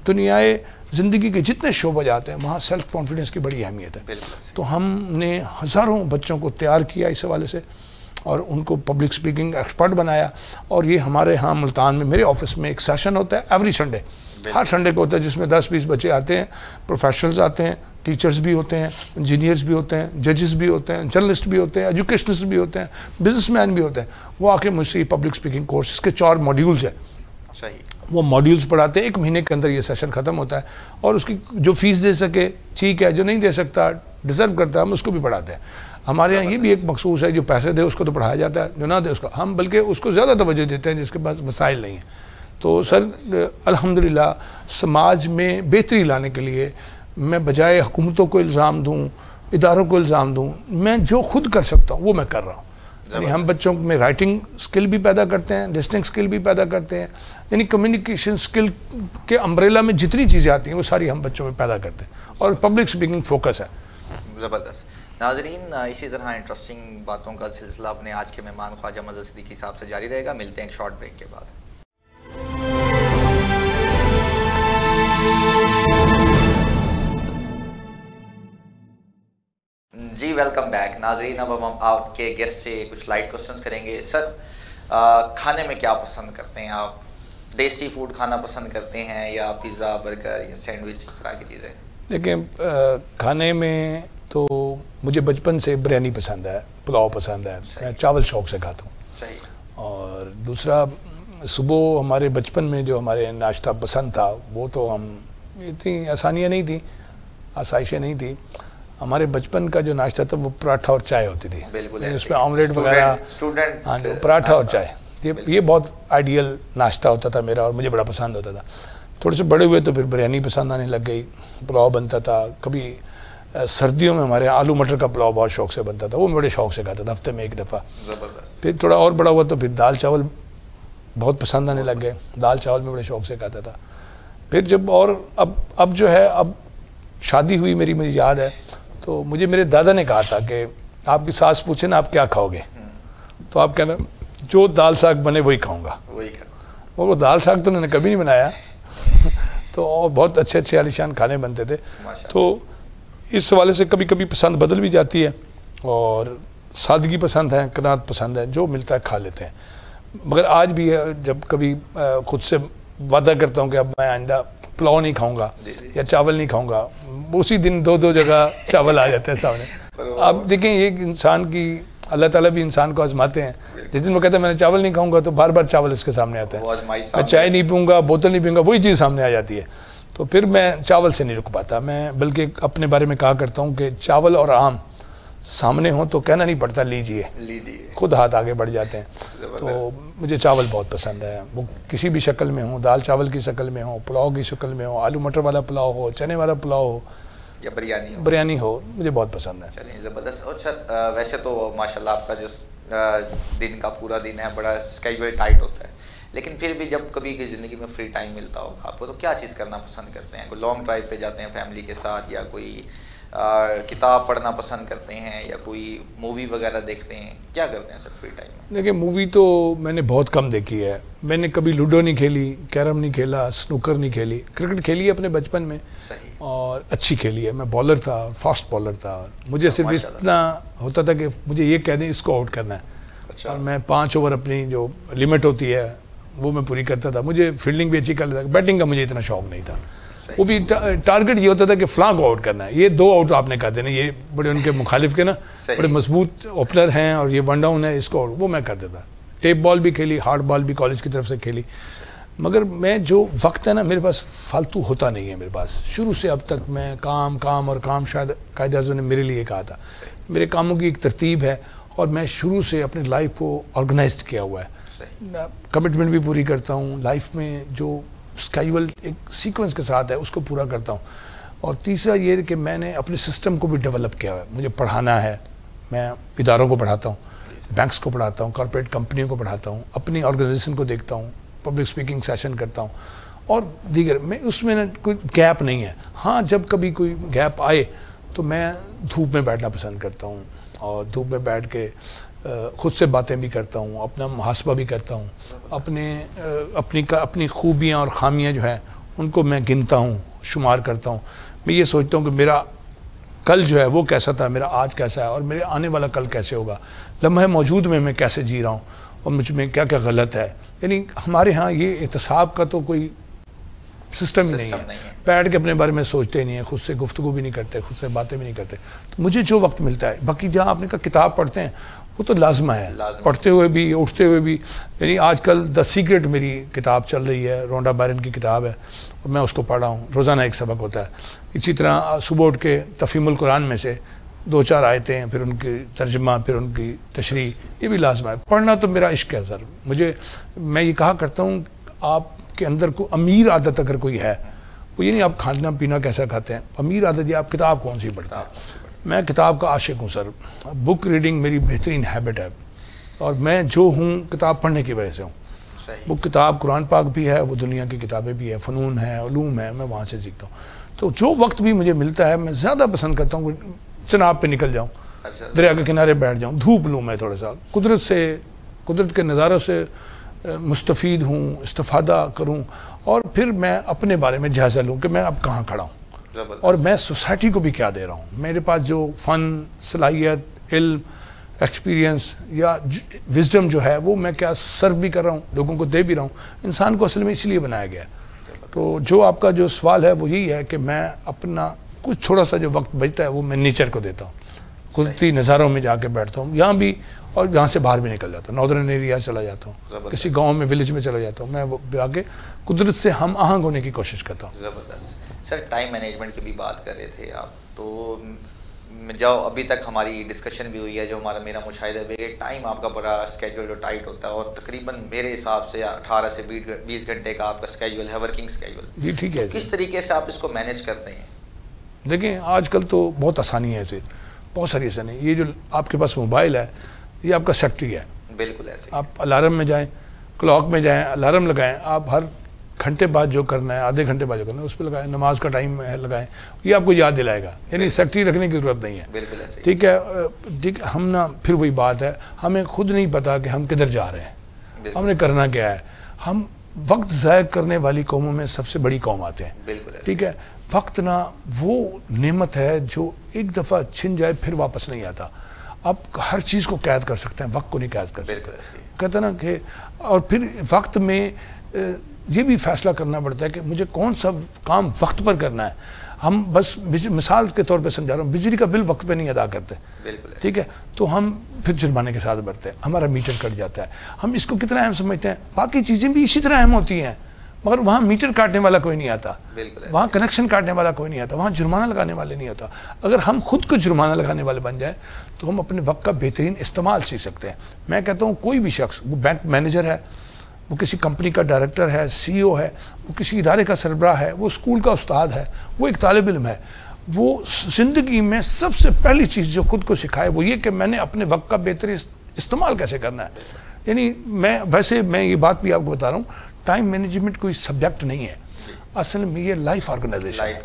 دنیائے زندگی کے جتنے شعبے جاتے ہیں وہاں سیلف کانفیڈنس کی بڑی اہمیت ہے. تو ہم نے ہزاروں بچوں کو تیار کیا اس حوالے سے اور ان کو پبلک سپیکنگ ایکسپرٹ بنایا. اور یہ ہمارے ہاں ملتان میں میرے آفس میں ایک سیشن ہوتا ہے ایوری سنڈے, ہر سنڈے کو ہوتا ہے, جس میں 10-20 بچے آتے ہیں, پروفیشنلز آتے ہیں, ٹیچرز بھی ہوتے ہیں, انجینئرز بھی ہوتے ہیں, ججز بھی ہوتے ہیں, جرنلسٹ بھی ہوتے ہیں, ایجوکیشنسٹ بھی ہوتے ہیں, بزنس مین بھی ہوتے ہیں. وہ آ کے مجھ سے پبلک سپیکنگ کورس, اس کے 4 ماڈیولز ہیں. صحیح. وہ ماڈیولز پڑھاتے ہیں. 1 مہینے کے اندر یہ سیشن ختم ہوتا ہے. اور اس کی جو فیس دے سکے ٹھیک ہے, جو نہیں دے سکتا ڈیزرو کرتا ہے ہم اس کو بھی پڑھاتے ہیں. ہمارے یہاں یہ بھی ایک مخصوص ہے, جو پیسے دے اس کو تو پڑھایا جاتا ہے, جو نہ دے اس کو ہم بلکہ اس کو زیادہ توجہ دیتے ہیں جس کے پاس وسائل نہیں ہیں. تو سر الحمدللہ سماج میں بہتری لانے کے لیے میں بجائے حکومتوں کو الزام دوں, اداروں کو الزام دوں, میں جو خود کر سکتا ہوں وہ میں کر رہا ہوں. یعنی ہم بچوں میں رائٹنگ سکل بھی پیدا کرتے ہیں, لسننگ سکل بھی پیدا کرتے ہیں, یعنی کمیونیکیشن سکل کے امبریلا میں جتنی چیزیں آتی ہیں وہ ساری ہم بچوں میں پیدا کرتے ہیں. اور پبلک سپیکنگ فوکس ہے. زبردست. ناظرین, اسی طرح انٹرسٹنگ باتوں کا سلسلہ اپنے آج کے مہمان خواجہ مظہر صدیقی صاحب سے جاری رہے گا. ملتے ہیں ایک شارٹ بریک کے بعد. جی ویلکم بیک. ناظرین, اب ہم آپ کے گیسٹ سے کچھ لائٹ کوسچنز کریں گے. سر, کھانے میں کیا پسند کرتے ہیں آپ؟ دیسی فوڈ کھانا پسند کرتے ہیں یا پیزا, برگر یا سینڈوچ, اس طرح کی چیزیں؟ دیکھیں, کھانے میں تو مجھے بچپن سے بریانی پسند ہے, پلاؤ پسند ہے, میں چاول شوق سے کھاتا ہوں. صحیح. اور دوسرا, صبح ہمارے بچپن میں جو ہمارے ناشتہ پسند تھا وہ تو ہم اتنی آسانیاں نہیں تھیں, آسائشیں نہیں تھیں. ہمارے بچپن کا جو ناشتہ تھا وہ پراٹھا اور چائے ہوتی تھی. بالکل. اس میں آملیٹ وغیرہ, ہاں, پراٹھا اور چائے. یہ بہت آئیڈیل ناشتہ ہوتا تھا میرا اور مجھے بڑا پسند ہوتا تھا. تھوڑے سے بڑے ہوئے تو پھر بریانی پسند آنے لگ گئی, پلاؤ بنتا تھا. کبھی سردیوں میں ہمارے آلو مٹر کا پلاؤ بہت شوق سے بنتا تھا, وہ میں بڑے شوق سے کھاتا تھا ہفتے میں ایک دفعہ. پھر تھوڑا اور بڑا ہوا تو پھر دال چاول بہت پسند آنے لگ گئے, دال چاول میں بڑے شوق سے کھاتا تھا. پھر جب اور اب جو ہے اب شادی ہوئی میری, مجھے یاد ہے تو مجھے میرے دادا نے کہا تھا کہ آپ کی ساس پوچھے نا آپ کیا کھاؤ گے, تو آپ کہنا جو دال ساگ بنے وہی کھاؤں گا. وہ دال ساگ تو انہوں نے کبھی نہیں بنایا تو بہت اچھے اچھے عالیشان کھانے بنتے تھے. تو اس حوالے سے کبھی کبھی پسند بدل بھی جاتی ہے, اور سادگی پسند ہے, قناعت پسند ہے, جو ملتا ہے کھا لیتے ہیں. مگر آج بھی ہے جب کبھی خود سے وعدہ کرتا ہوں کہ اب میں آئندہ پلاؤ نہیں کھاؤں گا یا چاول نہیں کھاؤں گا, اسی دن دو جگہ چاول آ جاتے ہیں سامنے. آپ دیکھیں یہ انسان کی اللہ تعالیٰ بھی انسان کو آزماتے ہیں. جس دن وہ کہتا ہے میں نے چاول نہیں کھاؤں گا تو بار بار چاول اس کے سامنے آتا ہے. میں چائے نہیں پیوں گا, بوتل نہیں پیوں گا, وہی چیز سامنے آ جاتی ہے. تو پھر میں چاول سے نہیں رک پاتا. میں بلکہ اپنے بارے میں کہا کرتا ہوں کہ چاول اور آم سامنے ہوں تو کہنا نہیں پڑتا لیجئے, خود ہاتھ آگے بڑھ جاتے ہیں. تو مجھے چاول بہت پسند ہے, وہ کسی بھی شکل میں ہوں, دال چاول کی شکل میں ہو, پلاؤ کی شکل میں ہو, آلو مٹر والا پلاؤ ہو, چنے والا پلاؤ ہو یا بریانی ہو, مجھے بہت پسند ہے. چلیں زبردست. اور سر ویسے تو ماشاءاللہ آپ کا جو دن کا پورا دن ہے بڑا اسکیجول ٹائٹ ہوتا ہے, لیکن پھر بھی جب کبھی کی زندگی میں فری ٹائم ملتا ہوگا آپ کو تو کیا چیز کرنا پسند کرتے ہیں؟ کوئی لانگ ڈرائیو پہ جاتے ہیں فیملی کے ساتھ, یا کوئی کتاب پڑھنا پسند کرتے ہیں, یا کوئی مووی وغیرہ دیکھتے ہیں, کیا کرتے ہیں سر فری ٹائم میں؟ دیکھیں مووی تو میں نے بہت کم دیکھی ہے. میں نے کبھی لوڈو نہیں کھیلی, کیرم نہیں کھیلا, سنوکر نہیں کھیلی. کرکٹ کھیلی ہے اپنے بچپن میں اور اچھی کھیلی ہے. میں بالر تھا, فاسٹ بالر تھا. مجھے صرف اتنا ہوتا تھا کہ مجھے یہ کہہ دیں اس کو آؤٹ کرنا ہے, اور میں 5 اوور اپنی جو لمٹ ہوتی ہے وہ میں پوری کرتا تھا. مجھے فیلڈنگ بھی اچھی کر لیتا. بیٹنگ کا مجھے اتنا شوق نہیں تھا. وہ بھی ٹارگٹ یہ ہوتا تھا کہ فلاں کو آؤٹ کرنا ہے. یہ 2 آؤٹ آپ نے کہا دینا, یہ بڑے ان کے مخالف کے نا بڑے مضبوط اوپنر ہیں اور یہ 1 ڈاؤن ہے, اس کو وہ میں کر دیتا. ٹیپ بال بھی کھیلی, ہارڈ بال بھی کالج کی طرف سے کھیلی. مگر میں جو وقت ہے نا میرے پاس فالتو ہوتا نہیں ہے میرے پاس. شروع سے اب تک میں کام اور کام, شاید قائد اعظم نے میرے لیے کہا تھا, میرے کاموں کی ایک ترتیب ہے اور میں شروع سے اپنی لائف کو آرگنائزڈ کیا ہوا ہے. کمٹمنٹ بھی پوری کرتا ہوں لائف میں, جو اسکیجول ایک سیکوینس کے ساتھ ہے اس کو پورا کرتا ہوں. اور تیسرا یہ کہ میں نے اپنے سسٹم کو بھی ڈیولپ کیا ہوا ہے. مجھے پڑھانا ہے, میں اداروں کو پڑھاتا ہوں, بینکس کو پڑھاتا ہوں, کارپوریٹ کمپنیوں کو پڑھاتا ہوں, اپنی آرگنائزیشن کو دیکھتا ہوں, پبلک سپیکنگ سیشن کرتا ہوں اور دیگر. میں اس میں کوئی گیپ نہیں ہے. ہاں جب کبھی کوئی گیپ آئے تو میں دھوپ میں بیٹھنا پسند کرتا ہوں, اور دھوپ میں بیٹھ کے خود سے باتیں بھی کرتا ہوں, اپنا محاسبہ بھی کرتا ہوں, اپنی خوبیاں اور خامیاں جو ہیں ان کو میں گنتا ہوں, شمار کرتا ہوں. میں یہ سوچتا ہوں کہ میرا کل جو ہے وہ کیسا تھا, میرا آج کیسا ہے, اور میرے آنے والا کل کیسے ہوگا. لمحہ موجود میں کیسے جی رہا ہوں اور مجھ میں کیا کیا غلط ہے. یعنی ہمارے ہاں یہ احتساب کا تو کوئی سسٹم ہی نہیں ہے. بیٹھ کے اپنے بارے میں سوچتے نہیں ہیں, خود سے گفتگو بھی نہیں کرتے, خود سے باتیں بھی نہیں کرتے. تو مجھے جو وقت ملتا ہے, باقی جہاں آپ نے کہا کتاب پڑھتے ہیں وہ تو لازمہ ہے, پڑھتے ہوئے بھی اٹھتے ہوئے بھی. یعنی آج کل دا سیکرٹ میری کتاب چل رہی ہے, رونڈا بائرن کی کتاب ہے, اور میں اس کو پڑھ رہا ہوں. روزانہ ایک سبق ہوتا ہے. اسی طرح صبح اٹھ کے تفہیم القرآن میں سے 2-4 آیتیں, پھر ان کی ترجمہ, پھر ان کی تشریح, یہ بھی لازمہ ہے. پڑھنا تو میرا عشق ہے سر. میں یہ کہا کرتا ہوں آپ کے اندر کو امیر عادت اگر کوئی ہے, وہ یہ نہیں آپ کھانا پینا کیسا کھاتے ہیں, امیر عادت یہ آپ کتاب کون سی پڑھتے ہیں. میں کتاب کا عاشق ہوں سر. بک ریڈنگ میری بہترین ہیبٹ ہے, اور میں جو ہوں کتاب پڑھنے کی وجہ سے ہوں. وہ کتاب قرآن پاک بھی ہے, وہ دنیا کی کتابیں بھی ہے, فنون ہے, علوم ہے, میں وہاں سے سیکھتا ہوں. تو جو وقت بھی مجھے ملتا ہے میں زیادہ پسند کرتا ہوں چناب پہ نکل جاؤں, دریا کے کنارے بیٹھ جاؤں, دھوپ لوں, میں تھوڑا سا قدرت کے نظاروں سے مستفید ہوں, استفادہ کروں, اور پھر میں اپنے بارے میں جائزہ لوں کہ میں اب کہاں کھڑا ہوں اور میں سوسائٹی کو بھی کیا دے رہا ہوں. میرے پاس جو فن, صلاحیت, علم, ایکسپیرینس یا وزڈم جو ہے وہ میں کیا سرو بھی کر رہا ہوں, لوگوں کو دے بھی رہا ہوں. انسان کو اصل میں اس لیے بنایا گیا ہے. تو جو آپ کا جو سوال ہے وہ یہی ہے کہ میں اپنا کچھ تھوڑا سا جو وقت بچتا ہے وہ میں نیچر کو دیتا ہوں, قدرتی نظاروں میں جا کے بیٹھتا ہوں یہاں بھی, اور یہاں سے باہر بھی نکل جاتا ہوں, ناردرن ایریا چلا جاتا ہوں, کسی گاؤں میں, ولیج میں چلا جاتا ہوں. میں وہ آ کے قدرت سے ہم آہنگ ہونے کی کوشش کرتا ہوں. زبردست. سر ٹائم مینجمنٹ کی بھی بات کر رہے تھے آپ, تو جو ابھی تک ہماری ڈسکشن بھی ہوئی ہے، جو میرا مشاہدہ بھی ہے، ٹائم آپ کا بڑا اسکیجول جو ٹائٹ ہوتا ہے، اور تقریباً میرے حساب سے 18 سے 20 گھنٹے کا آپ کا اسکیجول ہے، ورکنگ اسکیجول. جی ٹھیک ہے. کس طریقے سے آپ اس کو مینیج کرتے ہیں؟ دیکھیں آج کل تو بہت آسانی ہے اسے، بہت ساری ایسا نہیں. یہ جو آپ کے پاس موبائل ہے یہ آپ کا سیکٹری ہے. بالکل ایسے آپ الارم میں جائیں، کلاک میں جائیں، الارم لگائیں، آپ ہر گھنٹے بعد جو کرنا ہے، آدھے گھنٹے بعد جو کرنا ہے اس پہ لگائیں. نماز کا ٹائم لگائیں، یہ آپ کو یاد دلائے گا. یعنی سیکٹری رکھنے کی ضرورت نہیں ہے. بالکل ایسے ٹھیک ہے. ٹھیک ہم نا پھر وہی بات ہے، ہمیں خود نہیں پتا کہ ہم کدھر جا رہے ہیں، ہم نے کرنا کیا ہے. ہم وقت ضائع کرنے والی قوموں میں سب سے بڑی قوم آتے ہیں. بالکل ٹھیک ہے. وقت نا وہ نعمت ہے جو ایک دفعہ چھن جائے پھر واپس نہیں آتا. آپ ہر چیز کو قید کر سکتے ہیں، وقت کو نہیں قید کر سکتے. کہتے ہیں نا کہ اور پھر وقت میں یہ بھی فیصلہ کرنا پڑتا ہے کہ مجھے کون سا کام وقت پر کرنا ہے. ہم بس مثال کے طور پہ سمجھا رہا ہوں، بجلی کا بل وقت پہ نہیں ادا کرتے. ٹھیک ہے. تو ہم پھر جرمانے کے ساتھ بڑھتے ہیں، ہمارا میٹر کٹ جاتا ہے. ہم اس کو کتنا اہم سمجھتے ہیں. باقی چیزیں بھی اسی طرح اہم ہوتی ہیں، مگر وہاں میٹر کاٹنے والا کوئی نہیں آتا، وہاں کنیکشن کاٹنے والا کوئی نہیں آتا، وہاں جرمانہ لگانے والے نہیں ہوتا. اگر ہم خود کو جرمانہ لگانے والے بن جائیں تو ہم اپنے وقت کا بہترین استعمال سیکھ سکتے ہیں. میں کہتا ہوں کوئی بھی شخص، وہ بینک مینیجر ہے، وہ کسی کمپنی کا ڈائریکٹر ہے، سی او ہے، وہ کسی ادارے کا سربراہ ہے، وہ اسکول کا استاد ہے، وہ ایک طالب علم ہے، وہ زندگی میں سب سے پہلی چیز جو خود کو سکھائے وہ یہ کہ میں نے اپنے وقت کا بہترین استعمال کیسے کرنا ہے. یعنی میں یہ بات بھی آپ کو بتا رہا ہوں، ٹائم مینجمنٹ کوئی سبجیکٹ نہیں ہے، اصل میں یہ لائف آرگنائزیشن ہے.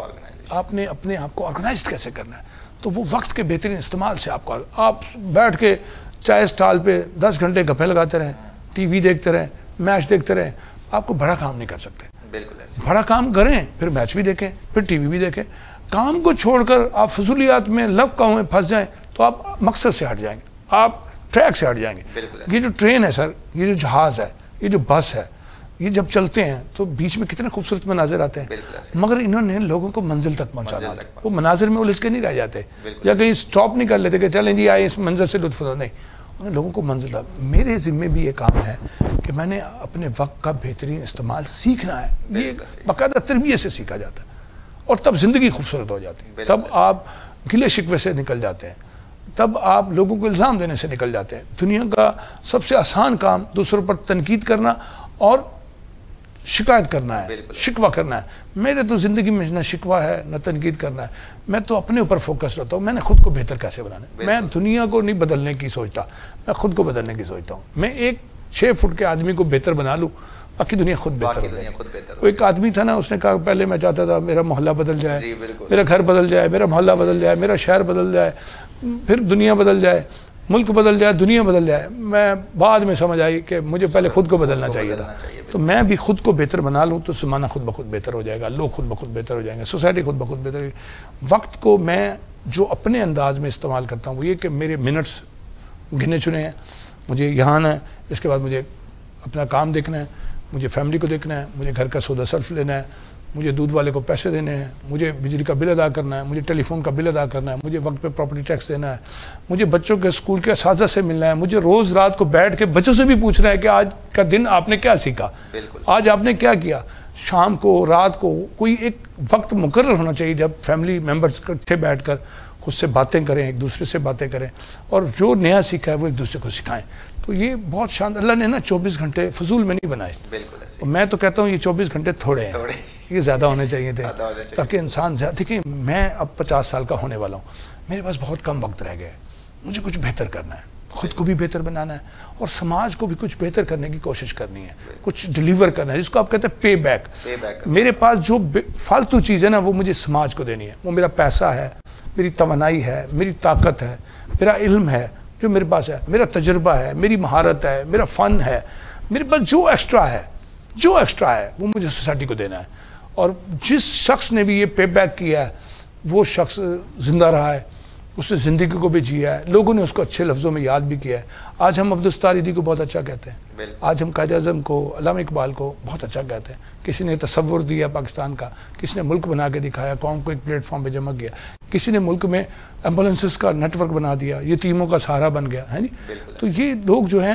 آپ نے اپنے آپ کو آرگنائز کیسے کرنا ہے. تو وہ وقت کے بہترین استعمال سے آپ بیٹھ کے چائے اسٹال پہ 10 گھنٹے گپے لگاتے رہیں، ٹی وی دیکھتے رہیں، میچ دیکھتے رہیں، آپ کو بڑا کام نہیں کر سکتے. بڑا کام کریں، پھر میچ بھی دیکھیں، پھر ٹی وی بھی دیکھیں. کام کو چھوڑ کر آپ فضولیات میں لو کہوں میں پھنس جائیں تو آپ مقصد سے ہٹ جائیں گے، آپ ٹریک سے ہٹ جائیں گے. یہ جو ٹرین ہے سر، یہ جو جہاز ہے، یہ جو بس ہے، یہ جب چلتے ہیں تو بیچ میں کتنے خوبصورت مناظر آتے ہیں، مگر انہوں نے لوگوں کو منزل تک پہنچانا ہے. وہ مناظر میں الجھ کے نہیں رہ جاتے یا کہیں سٹاپ نہیں کر لیتے کہ چلیں جی آئے اس منظر سے لطف اندوز. نہیں، انہیں لوگوں کو منزل تک. میرے ذمے بھی یہ کام ہے کہ میں نے اپنے وقت کا بہترین استعمال سیکھنا ہے. یہ باقاعدہ تربیت سے سیکھا جاتا ہے اور تب زندگی خوبصورت ہو جاتی ہے. تب آپ گلے شکوے سے نکل جاتے ہیں، تب آپ لوگوں کو الزام دینے سے نکل جاتے ہیں. دنیا کا سب سے آسان کام دوسروں پر تنقید کرنا اور شکایت کرنا ہے، شکوہ کرنا ہے. میرے تو زندگی میں نہ شکوہ ہے نہ تنقید کرنا ہے. میں تو اپنے اوپر فوکس رہتا ہوں. میں نے خود کو بہتر کیسے بنانا ہے. میں دنیا کو نہیں بدلنے کی سوچتا، میں خود کو بدلنے کی سوچتا ہوں. میں ایک 6 فٹ کے آدمی کو بہتر بنا لوں، باقی دنیا خود بہتر ہو جائے. وہ ایک آدمی تھا نا، اس نے کہا پہلے میں چاہتا تھا میرا محلہ بدل جائے، میرا گھر بدل جائے، میرا محلہ بدل جائے، میرا شہر بدل جائے، پھر دنیا بدل جائے، ملک بدل جائے، دنیا بدل جائے. میں بعد میں سمجھ آئی کہ مجھے پہلے خود کو بدلنا چاہیے تھا. تو میں بھی خود کو بہتر بنا لوں تو زمانہ خود بخود بہتر ہو جائے گا، لوگ خود بخود بہتر ہو جائیں گے، سوسائٹی خود بخود بہتر ہو جائے گی. وقت کو میں جو اپنے انداز میں استعمال کرتا ہوں وہ یہ کہ میرے منٹس گنے چنے ہیں. مجھے یہاں آنا ہے، اس کے بعد مجھے اپنا کام دیکھنا ہے، مجھے فیملی کو دیکھنا ہے، مجھے گھر کا سودا صرف لینا ہے، مجھے دودھ والے کو پیسے دینے ہیں، مجھے بجلی کا بل ادا کرنا ہے، مجھے ٹیلی فون کا بل ادا کرنا ہے، مجھے وقت پہ پراپرٹی ٹیکس دینا ہے، مجھے بچوں کے اسکول کے اساتذہ سے ملنا ہے، مجھے روز رات کو بیٹھ کے بچوں سے بھی پوچھنا ہے کہ آج کا دن آپ نے کیا سیکھا، آج آپ نے کیا کیا. شام کو رات کو کوئی ایک وقت مقرر ہونا چاہیے جب فیملی ممبرس اکٹھے بیٹھ کر خود سے باتیں کریں، ایک دوسرے سے باتیں کریں اور جو نیا سیکھا ہے وہ ایک دوسرے کو سکھائیں. تو یہ بہت شاندار. اللہ نے نا 24 گھنٹے فضول میں نہیں بنائے. میں تو کہتا ہوں یہ 24 گھنٹے تھوڑے ہیں، یہ زیادہ ہونے چاہیے تھے تاکہ انسان زیادہ. دیکھیں میں اب 50 سال کا ہونے والا ہوں، میرے پاس بہت کم وقت رہ گیا ہے. مجھے کچھ بہتر کرنا ہے، خود کو بھی بہتر بنانا ہے اور سماج کو بھی کچھ بہتر کرنے کی کوشش کرنی ہے، کچھ ڈیلیور کرنا ہے، جس کو آپ کہتے ہیں پے بیک. میرے پاس جو فالتو چیز ہے نا وہ مجھے سماج کو دینی ہے. وہ میرا پیسہ ہے، میری توانائی ہے، میری طاقت ہے، میرا علم ہے جو میرے پاس ہے، میرا تجربہ ہے، میری مہارت ہے، میرا فن ہے، میرے پاس جو ایکسٹرا ہے وہ مجھے سوسائٹی کو دینا ہے. اور جس شخص نے بھی یہ پے بیک کیا ہے وہ شخص زندہ رہا ہے، اس نے زندگی کو بھی جیا ہے، لوگوں نے اس کو اچھے لفظوں میں یاد بھی کیا ہے. آج ہم عبدالستاریدی کو بہت اچھا کہتے ہیں، آج ہم قائد اعظم کو، علامہ اقبال کو بہت اچھا کہتے ہیں. کسی نے تصور دیا پاکستان کا، کسی نے ملک بنا کے دکھایا، قوم کو ایک پلیٹ فارم پہ جمع کیا، کسی نے ملک میں ایمبولینسز کا نیٹ ورک بنا دیا، یتیموں کا سہارا بن گیا ہے. تو یہ لوگ جو ہیں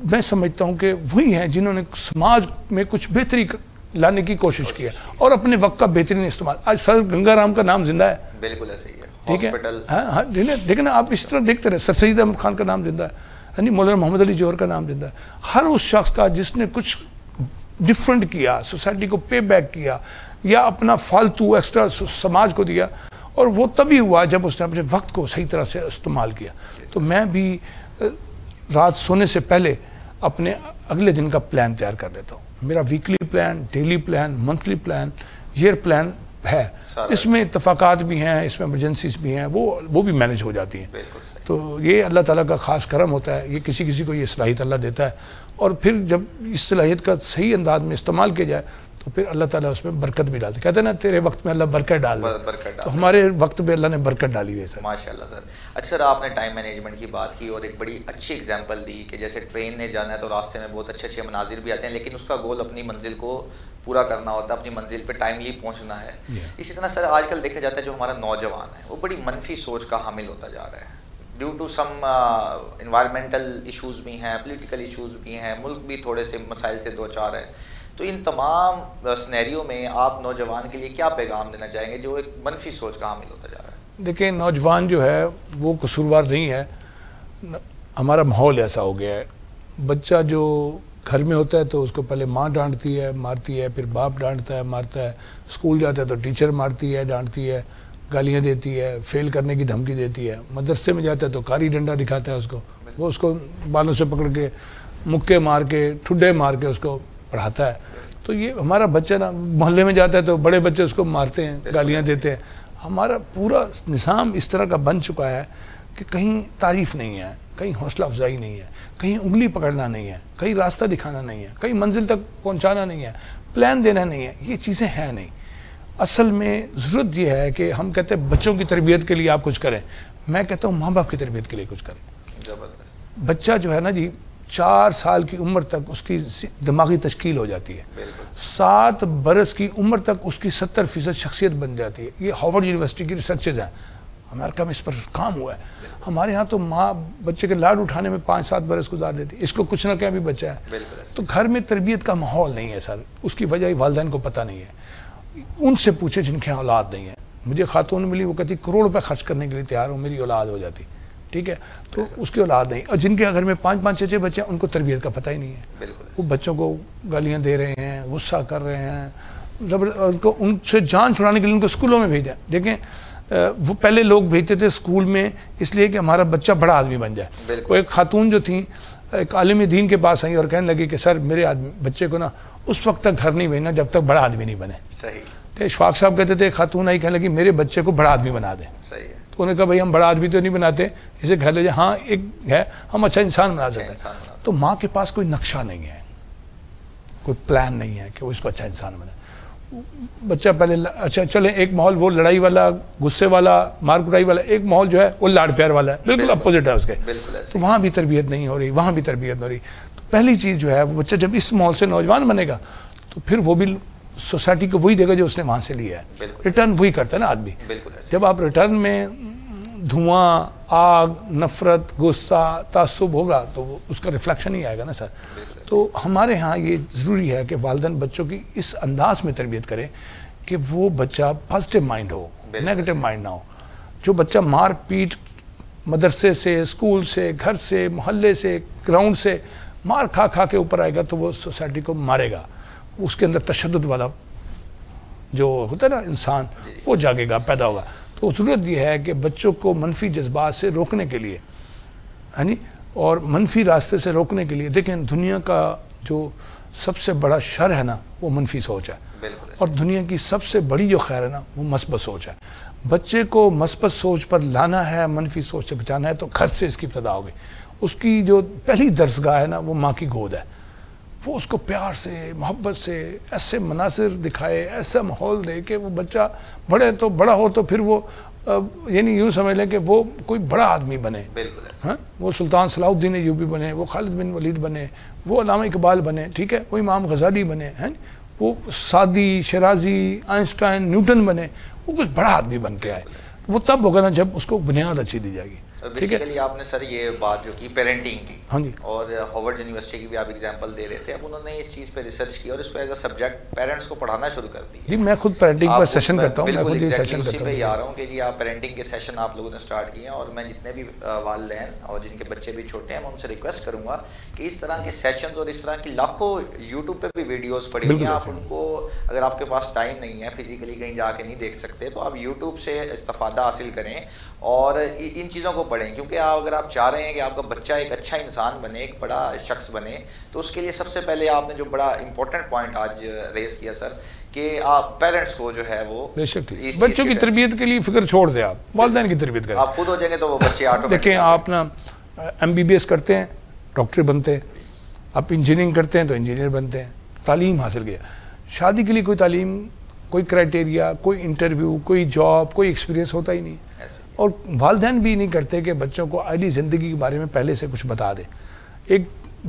میں سمجھتا ہوں کہ وہی ہیں جنہوں نے سماج میں کچھ بہتری لانے کی کوشش کی ہے اور اپنے وقت کا بہترین استعمال. آج سر گنگا رام کا نام زندہ ہے، بالکل ایسے ہی ہے. ٹھیک ہے ہاں لیکن آپ اس طرح دیکھتے رہے، سر سید احمد خان کا نام زندہ ہے، یعنی مولانا محمد علی جوہر کا نام زندہ ہے. ہر اس شخص کا جس نے کچھ ڈفرنٹ کیا، سوسائٹی کو پے بیک کیا یا اپنا فالتو ایکسٹرا سماج کو دیا، اور وہ تبھی ہوا جب اس نے اپنے وقت کو صحیح طرح سے استعمال کیا. تو میں بھی رات سونے سے پہلے اپنے اگلے دن کا پلان تیار کر لیتا ہوں. میرا weekly plan, daily plan, monthly plan, year plan ہے. اس میں اتفاقات بھی ہیں، اس میں ایمرجنسیز بھی ہیں، وہ بھی مینیج ہو جاتی ہیں. تو یہ اللہ تعالیٰ کا خاص کرم ہوتا ہے. یہ کسی کو یہ صلاحیت اللہ دیتا ہے، اور پھر جب اس صلاحیت کا صحیح انداز میں استعمال کیا جائے تو پھر اللہ تعالیٰ اس میں برکت بھی ڈالتے. کہتے ہیں نا تیرے وقت میں اللہ برکت ڈال دے، تو ہمارے وقت میں اللہ نے برکت ڈالی ہوئی ہے سر. ماشاء اللہ سر. اچھا سر، آپ نے ٹائم مینجمنٹ کی بات کی اور ایک بڑی اچھی اگزامپل دی کہ جیسے ٹرین نے جانا ہے تو راستے میں بہت اچھے مناظر بھی آتے ہیں، لیکن اس کا گول اپنی منزل کو پورا کرنا ہوتا ہے، اپنی منزل پہ ٹائملی پہنچنا ہے. اسی طرح سر آج کل دیکھا جاتا ہے جو ہمارا نوجوان ہے وہ بڑی منفی سوچ کا حامل ہوتا جا رہا ہے، due to some environmental issues بھی ہیں، پولیٹیکل ایشوز بھی ہیں، ملک بھی تھوڑے سے مسائل سے دوچار ہے. تو ان تمام سنیریو میں آپ نوجوان کے لیے کیا پیغام دینا چاہیں گے جو ایک منفی سوچ کا حامل ہوتا جا رہا ہے؟ دیکھیں نوجوان جو ہے وہ قصوروار نہیں ہے، ہمارا ماحول ایسا ہو گیا ہے. بچہ جو گھر میں ہوتا ہے تو اس کو پہلے ماں ڈانٹتی ہے، مارتی ہے، پھر باپ ڈانٹتا ہے، مارتا ہے. اسکول جاتا ہے تو ٹیچر مارتی ہے، ڈانٹتی ہے، گالیاں دیتی ہے، فیل کرنے کی دھمکی دیتی ہے. مدرسے میں جاتا ہے تو کاری ڈنڈا دکھاتا ہے اس کو، وہ اس کو بالوں سے پکڑ کے مکے مار کے ٹھڈے مار کے اس کو پڑھاتا ہے. تو یہ ہمارا بچہ نا محلے میں جاتا ہے تو بڑے بچے اس کو مارتے ہیں، گالیاں دیتے ہیں. ہمارا پورا نظام اس طرح کا بن چکا ہے کہ کہیں تعریف نہیں ہے، کہیں حوصلہ افزائی نہیں ہے، کہیں انگلی پکڑنا نہیں ہے، کہیں راستہ دکھانا نہیں ہے، کہیں منزل تک پہنچانا نہیں ہے، پلان دینا نہیں ہے. یہ چیزیں ہیں نہیں. اصل میں ضرورت یہ ہے کہ ہم کہتے ہیں بچوں کی تربیت کے لیے آپ کچھ کریں، میں کہتا ہوں ماں باپ کی تربیت کے لیے کچھ کریں. بچہ جو ہے نا جی 4 سال کی عمر تک اس کی دماغی تشکیل ہو جاتی ہے، 7 برس کی عمر تک اس کی 70% شخصیت بن جاتی ہے. یہ ہارورڈ یونیورسٹی کی ریسرچز ہیں، امریکہ میں اس پر کام ہوا ہے. ہمارے ہاں تو ماں بچے کے لاڈ اٹھانے میں 5-7 برس گزار دیتی ہے، اس کو کچھ نہ کہیں بھی بچہ ہے. تو گھر میں تربیت کا ماحول نہیں ہے سر. اس کی وجہ والدین کو پتہ نہیں ہے. ان سے پوچھے جن کے اولاد نہیں ہے. مجھے خاتون ملی، وہ کہتی کروڑ روپے خرچ کرنے کے لیے تیار ہوں، میری اولاد ہو جاتی. ٹھیک ہے، تو اس کی اولاد نہیں. اور جن کے گھر میں 5-5 6 بچے ہیں ان کو تربیت کا پتہ ہی نہیں ہے. وہ بچوں کو گالیاں دے رہے ہیں، غصہ کر رہے ہیں، ان سے جان چھڑانے کے لیے ان کو اسکولوں میں بھیجا. دیکھیں وہ پہلے لوگ بھیجتے تھے اسکول میں اس لیے کہ ہمارا بچہ بڑا آدمی بن جائے. وہ ایک خاتون جو تھیں ایک عالم دین کے پاس آئیں اور کہنے لگی کہ سر میرے بچے کو نا اس وقت تک گھر نہیں بھیجنا جب تک بڑا آدمی نہیں بنے. صحیح. اشفاق صاحب کہتے تھے ایک خاتون آئی کہنے لگی میرے بچے کو بڑا آدمی بنا دیں. صحیح. تو انہوں نے کہا بھائی ہم بڑا آدمی تو نہیں بناتے، اسے گھر لے جائیں. ہاں ایک ہے ہم اچھا انسان بنا سکتے ہیں. تو ماں کے پاس کوئی نقشہ نہیں ہے، کوئی پلان نہیں ہے کہ وہ اس کو اچھا انسان بنے. بچہ پہلے اچھا چلیں ایک ماحول وہ لڑائی والا، غصے والا، مار کٹائی والا، ایک ماحول جو ہے وہ لاڈ پیار والا ہے، بالکل اپوزٹ ہے اس کے. تو وہاں بھی تربیت نہیں ہو رہی، وہاں بھی تربیت نہیں ہو رہی. تو پہلی چیز جو ہے وہ بچہ جب اس ماحول سے نوجوان بنے گا تو پھر وہ بھی سوسائٹی کو وہی دے گا جو اس نے وہاں سے لیا ہے. ریٹرن وہی کرتا ہے نا آدمی. جب آپ ریٹرن میں دھواں، آگ، نفرت، غصہ، تعصب ہوگا تو وہ اس کا ریفلیکشن ہی آئے گا نا سر. تو ہمارے ہاں یہ ضروری ہے کہ والدین بچوں کی اس انداز میں تربیت کریں کہ وہ بچہ پازیٹیو مائنڈ ہو، نیگیٹو مائنڈ نہ ہو. جو بچہ مار پیٹ مدرسے سے، اسکول سے، گھر سے، محلے سے، گراؤنڈ سے مار کھا کھا کے اوپر آئے گا تو وہ سوسائٹی کو مارے گا. اس کے اندر تشدد والا جو ہوتا ہے نا انسان وہ جاگے گا، پیدا ہوگا. تو ضرورت یہ ہے کہ بچوں کو منفی جذبات سے روکنے کے لیے اور منفی راستے سے روکنے کے لیے، دیکھیں دنیا کا جو سب سے بڑا شر ہے نا وہ منفی سوچ ہے، اور دنیا کی سب سے بڑی جو خیر ہے نا وہ مثبت سوچ ہے. بچے کو مثبت سوچ پر لانا ہے، منفی سوچ سے بچانا ہے تو گھر سے اس کی ابتدا ہوگی. اس کی جو پہلی درسگاہ ہے نا وہ ماں کی گود ہے. وہ اس کو پیار سے، محبت سے ایسے مناظر دکھائے، ایسا ماحول دے کہ وہ بچہ بڑا ہو تو پھر وہ یعنی یوں سمجھ لیں کہ وہ کوئی بڑا آدمی بنے. ہاں وہ سلطان صلاح الدین ایوبی بنے، وہ خالد بن ولید بنے، وہ علامہ اقبال بنے، ٹھیک ہے، وہ امام غزالی بنے ہیں، وہ سعدی، شیرازی، آئنسٹائن، نیوٹن بنے. وہ کچھ بڑا آدمی بن کے آئے. وہ تب ہوگا نا جب اس کو بنیاد اچھی دی جائے گی. بیسیکلی آپ نے سر یہ بات جو کی پیرنٹنگ کی، ہاں جی، اور ہارورڈ یونیورسٹی کی بھی آپ ایگزامپل دے رہے تھے، اب انہوں نے اس چیز پہ ریسرچ کی اور اس کو ایز اے سبجیکٹ پیرنٹس کو پڑھانا شروع کر دی. جی میں خود پیرنٹنگ پر سیشن کرتا ہوں، میں خود یہ سیشن اسی کرتا پہ ہوں. ہی آ رہا ہوں کہ جی آپ پیرنٹنگ کے سیشن آپ لوگوں نے اسٹارٹ کیے ہیں، اور میں جتنے بھی والدین اور جن کے بچے بھی چھوٹے ہیں میں ان سے ریکویسٹ کروں گا کہ اس طرح کے سیشنز اور اس طرح کی لاکھوں یوٹیوب پہ بھی ویڈیوز پڑی ہوئی ہیں، آپ ان کو اگر آپ کے پاس ٹائم نہیں ہے فزیکلی کہیں جا کے نہیں دیکھ سکتے تو آپ یوٹیوب سے استفادہ حاصل کریں اور ان چیزوں کو پڑھیں، کیونکہ اگر آپ چاہ رہے ہیں کہ آپ کا بچہ ایک اچھا انسان بنے، ایک بڑا شخص بنے، تو اس کے لیے سب سے پہلے آپ نے جو بڑا امپورٹنٹ پوائنٹ آج ریز کیا سر کہ آپ پیرنٹس کو جو ہے وہ بچوں کی تربیت کے لیے فکر چھوڑ دیں، آپ والدین کی تربیت کریں. آپ خود ہو جائیں گے تو وہ بچے آٹومیٹک. دیکھیں آپ نا MBBS کرتے ہیں ڈاکٹر بنتے ہیں، آپ انجینئرنگ کرتے ہیں تو انجینئر بنتے ہیں. تعلیم حاصل کیا، شادی کے لیے کوئی تعلیم، کوئی کرائٹیریا، کوئی انٹرویو، کوئی جاب، کوئی ایکسپیرینس ہوتا ہی نہیں. اور والدین بھی نہیں کرتے کہ بچوں کو اہلی زندگی کے بارے میں پہلے سے کچھ بتا دیں. ایک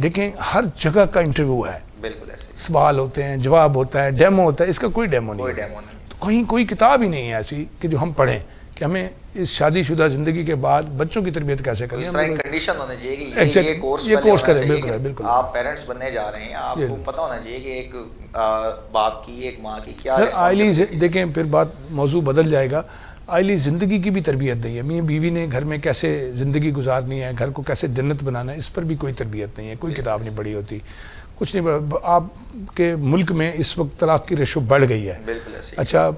دیکھیں ہر جگہ کا انٹرویو ہے، بالکل ایسے سوال ہوتے ہیں، جواب ہوتا ہے، ڈیمو ہوتا ہے، اس کا کوئی ڈیمو نہیں ہے. تو کہیں کوئی کتاب ہی نہیں ہے ایسی کہ جو ہم پڑھیں کہ ہمیں اس شادی شدہ زندگی کے بعد بچوں کی تربیت کیسے کریں. اس طرح ایک کنڈیشن ہونا چاہیے کہ یہ کورس کریں. بالکل بالکل آپ پیرنٹس بننے جا رہے ہیں، آپ کو پتہ ہونا چاہیے کہ ایک باپ کی، ایک ماں کی کیا آئلی. دیکھیں پھر بات موضوع بدل جائے گا. آئلی زندگی کی بھی تربیت نہیں ہے، میاں بیوی نے گھر میں کیسے زندگی گزارنی ہے، گھر کو کیسے جنت بنانا ہے، اس پر بھی کوئی تربیت نہیں ہے، کوئی کتاب نہیں پڑھی ہوتی، کچھ نہیں. آپ کے ملک میں اس وقت طلاق کی ریشو بڑھ گئی ہے. اچھا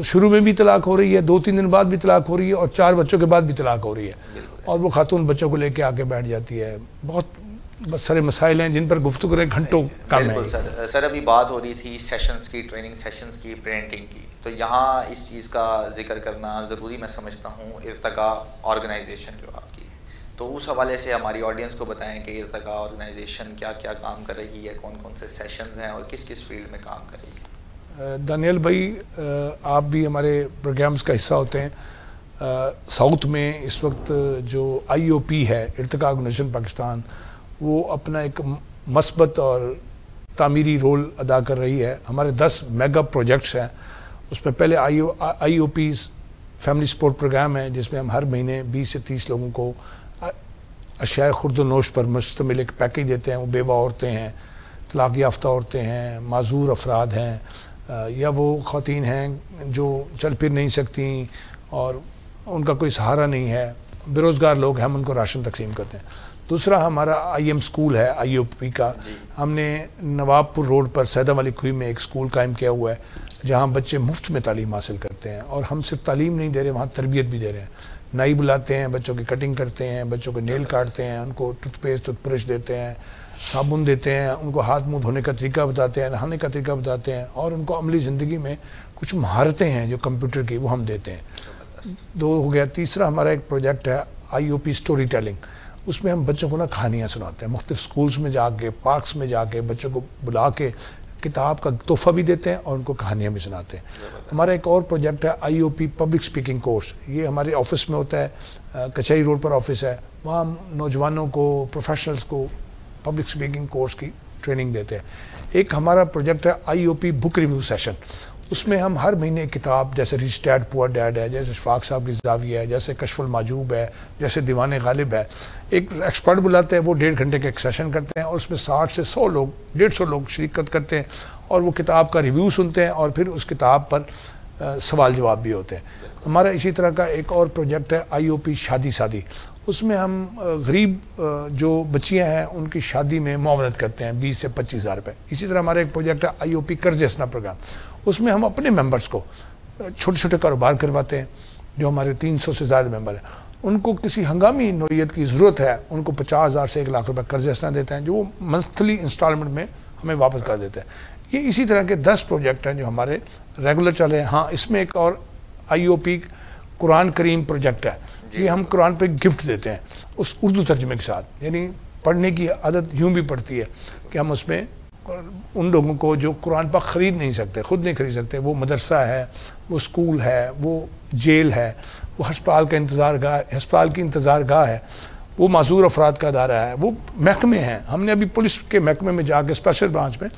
شروع میں بھی طلاق ہو رہی ہے، 2-3 دن بعد بھی طلاق ہو رہی ہے، اور 4 بچوں کے بعد بھی طلاق ہو رہی ہے، اور وہ خاتون بچوں کو لے کے آگے بیٹھ جاتی ہے. بہت سارے مسائل ہیں جن پر گفتگو کریں گھنٹوں کام ہے. سر ابھی بات ہو رہی تھی سیشنز کی، ٹریننگ سیشنز کی، پیرنٹنگ کی، تو یہاں اس چیز کا ذکر کرنا ضروری میں سمجھتا ہوں. ارتقا آرگنائزیشن جو آپ کی، تو اس حوالے سے ہماری آڈینس کو بتائیں کہ ارتقا آرگنائزیشن کیا کیا کام کر رہی ہے، کون کون سے سیشنز ہیں اور کس کس فیلڈ میں کام کر رہی ہے. دانیال بھائی آپ بھی ہمارے پروگرامز کا حصہ ہوتے ہیں. ساؤتھ میں اس وقت جو IOP ہے، ارتقا آرگنائزیشن پاکستان، وہ اپنا ایک مثبت اور تعمیری رول ادا کر رہی ہے. ہمارے 10 میگا پروجیکٹس ہیں. اس میں پہلے IOP's فیملی سپورٹ پروگرام ہے، جس میں ہم ہر مہینے 20 سے 30 لوگوں کو اشیاء خورد و نوش پر مشتمل ایک پیکیج دیتے ہیں. وہ بیوہ عورتیں ہیں، طلاق یافتہ عورتیں ہیں، معذور افراد ہیں، یا وہ خواتین ہیں جو چل پھر نہیں سکتی اور ان کا کوئی سہارا نہیں ہے، بے روزگار لوگ ہیں، ہم ان کو راشن تقسیم کرتے ہیں. دوسرا ہمارا IM اسکول ہے IOP کا. ہم نے نواب پور روڈ پر سیدہ والی کھوئی میں ایک اسکول قائم کیا ہوا ہے جہاں بچے مفت میں تعلیم حاصل کرتے ہیں. اور ہم صرف تعلیم نہیں دے رہے، وہاں تربیت بھی دے رہے ہیں. نائی بلاتے ہیں، بچوں کی کٹنگ کرتے ہیں، بچوں کو نیل کاٹتے ہیں، ان کو ٹوتھ پیسٹ ٹوتھ برش دیتے ہیں، صابن دیتے ہیں، ان کو ہاتھ منہ دھونے کا طریقہ بتاتے ہیں، نہانے کا طریقہ بتاتے ہیں، اور ان کو عملی زندگی میں کچھ مہارتیں ہیں جو کمپیوٹر کی، وہ ہم دیتے ہیں. 2 ہو گیا. تیسرا ہمارا ایک پروجیکٹ ہے IOP اسٹوری ٹیلنگ. اس میں ہم بچوں کو کہانیاں سناتے ہیں، مختلف سکولز میں جا کے، پارکس میں جا کے بچوں کو بلا کے کتاب کا تحفہ بھی دیتے ہیں اور ان کو کہانیاں بھی سناتے ہیں. ہمارا ایک اور پروجیکٹ ہے IOP پبلک سپیکنگ کورس. یہ ہمارے آفس میں ہوتا ہے، کچہری روڈ پر آفس ہے. وہاں ہم نوجوانوں کو، پروفیشنلز کو پبلک سپیکنگ کورس کی ٹریننگ دیتے ہیں. ایک ہمارا پروجیکٹ ہے IOP بک ریویو سیشن. اس میں ہم ہر مہینے ایک کتاب، جیسے ریچ ڈیڈ پور ڈیڈ ہے، جیسے شفاق صاحب کی زاویہ ہے، جیسے کشف المحجوب ہے، جیسے دیوان غالب ہے، ایک ایکسپرٹ بلاتے ہیں، وہ 1.5 گھنٹے کا ایک سیشن کرتے ہیں، اور اس میں 60 سے 100 لوگ، 150 لوگ شرکت کرتے ہیں، اور وہ کتاب کا ریویو سنتے ہیں، اور پھر اس کتاب پر سوال جواب بھی ہوتے ہیں. ہمارا اسی طرح کا ایک اور پروجیکٹ ہے IOP شادی سادی. اس میں ہم غریب جو بچیاں ہیں ان کی شادی میں معاونت کرتے ہیں 20 سے 25 ہزار روپے. اسی طرح ہمارا ایک پروجیکٹ ہے IOP قرض حسنہ پروگرام. اس میں ہم اپنے ممبرس کو چھوٹے چھوٹے کاروبار کرواتے ہیں، جو ہمارے 300 سے زیادہ ممبر ہیں. ان کو کسی ہنگامی نوعیت کی ضرورت ہے، ان کو 50,000 سے 1 لاکھ روپے قرض حسنہ دیتے ہیں، جو وہ منتھلی انسٹالمنٹ میں ہمیں واپس کر دیتے ہیں. یہ اسی طرح کے 10 پروجیکٹ ہیں جو ہمارے ریگولر چل رہے ہیں. ہاں اس میں ایک اور IOP قرآن کریم پروجیکٹ ہے. یہ ہم قرآن پہ گفٹ دیتے ہیں اس اردو ترجمے کے ساتھ. یعنی پڑھنے کی عادت یوں بھی پڑتی ہے کہ ہم اس میں ان لوگوں کو جو قرآن پاک خرید نہیں سکتے، خود نہیں خرید سکتے، وہ مدرسہ ہے، وہ اسکول ہے، وہ جیل ہے، وہ ہسپتال کا ہسپتال کی انتظار گاہ ہے، وہ معذور افراد کا ادارہ ہے، وہ محکمے ہیں. ہم نے ابھی پولیس کے محکمے میں جا کے اسپیشل برانچ میں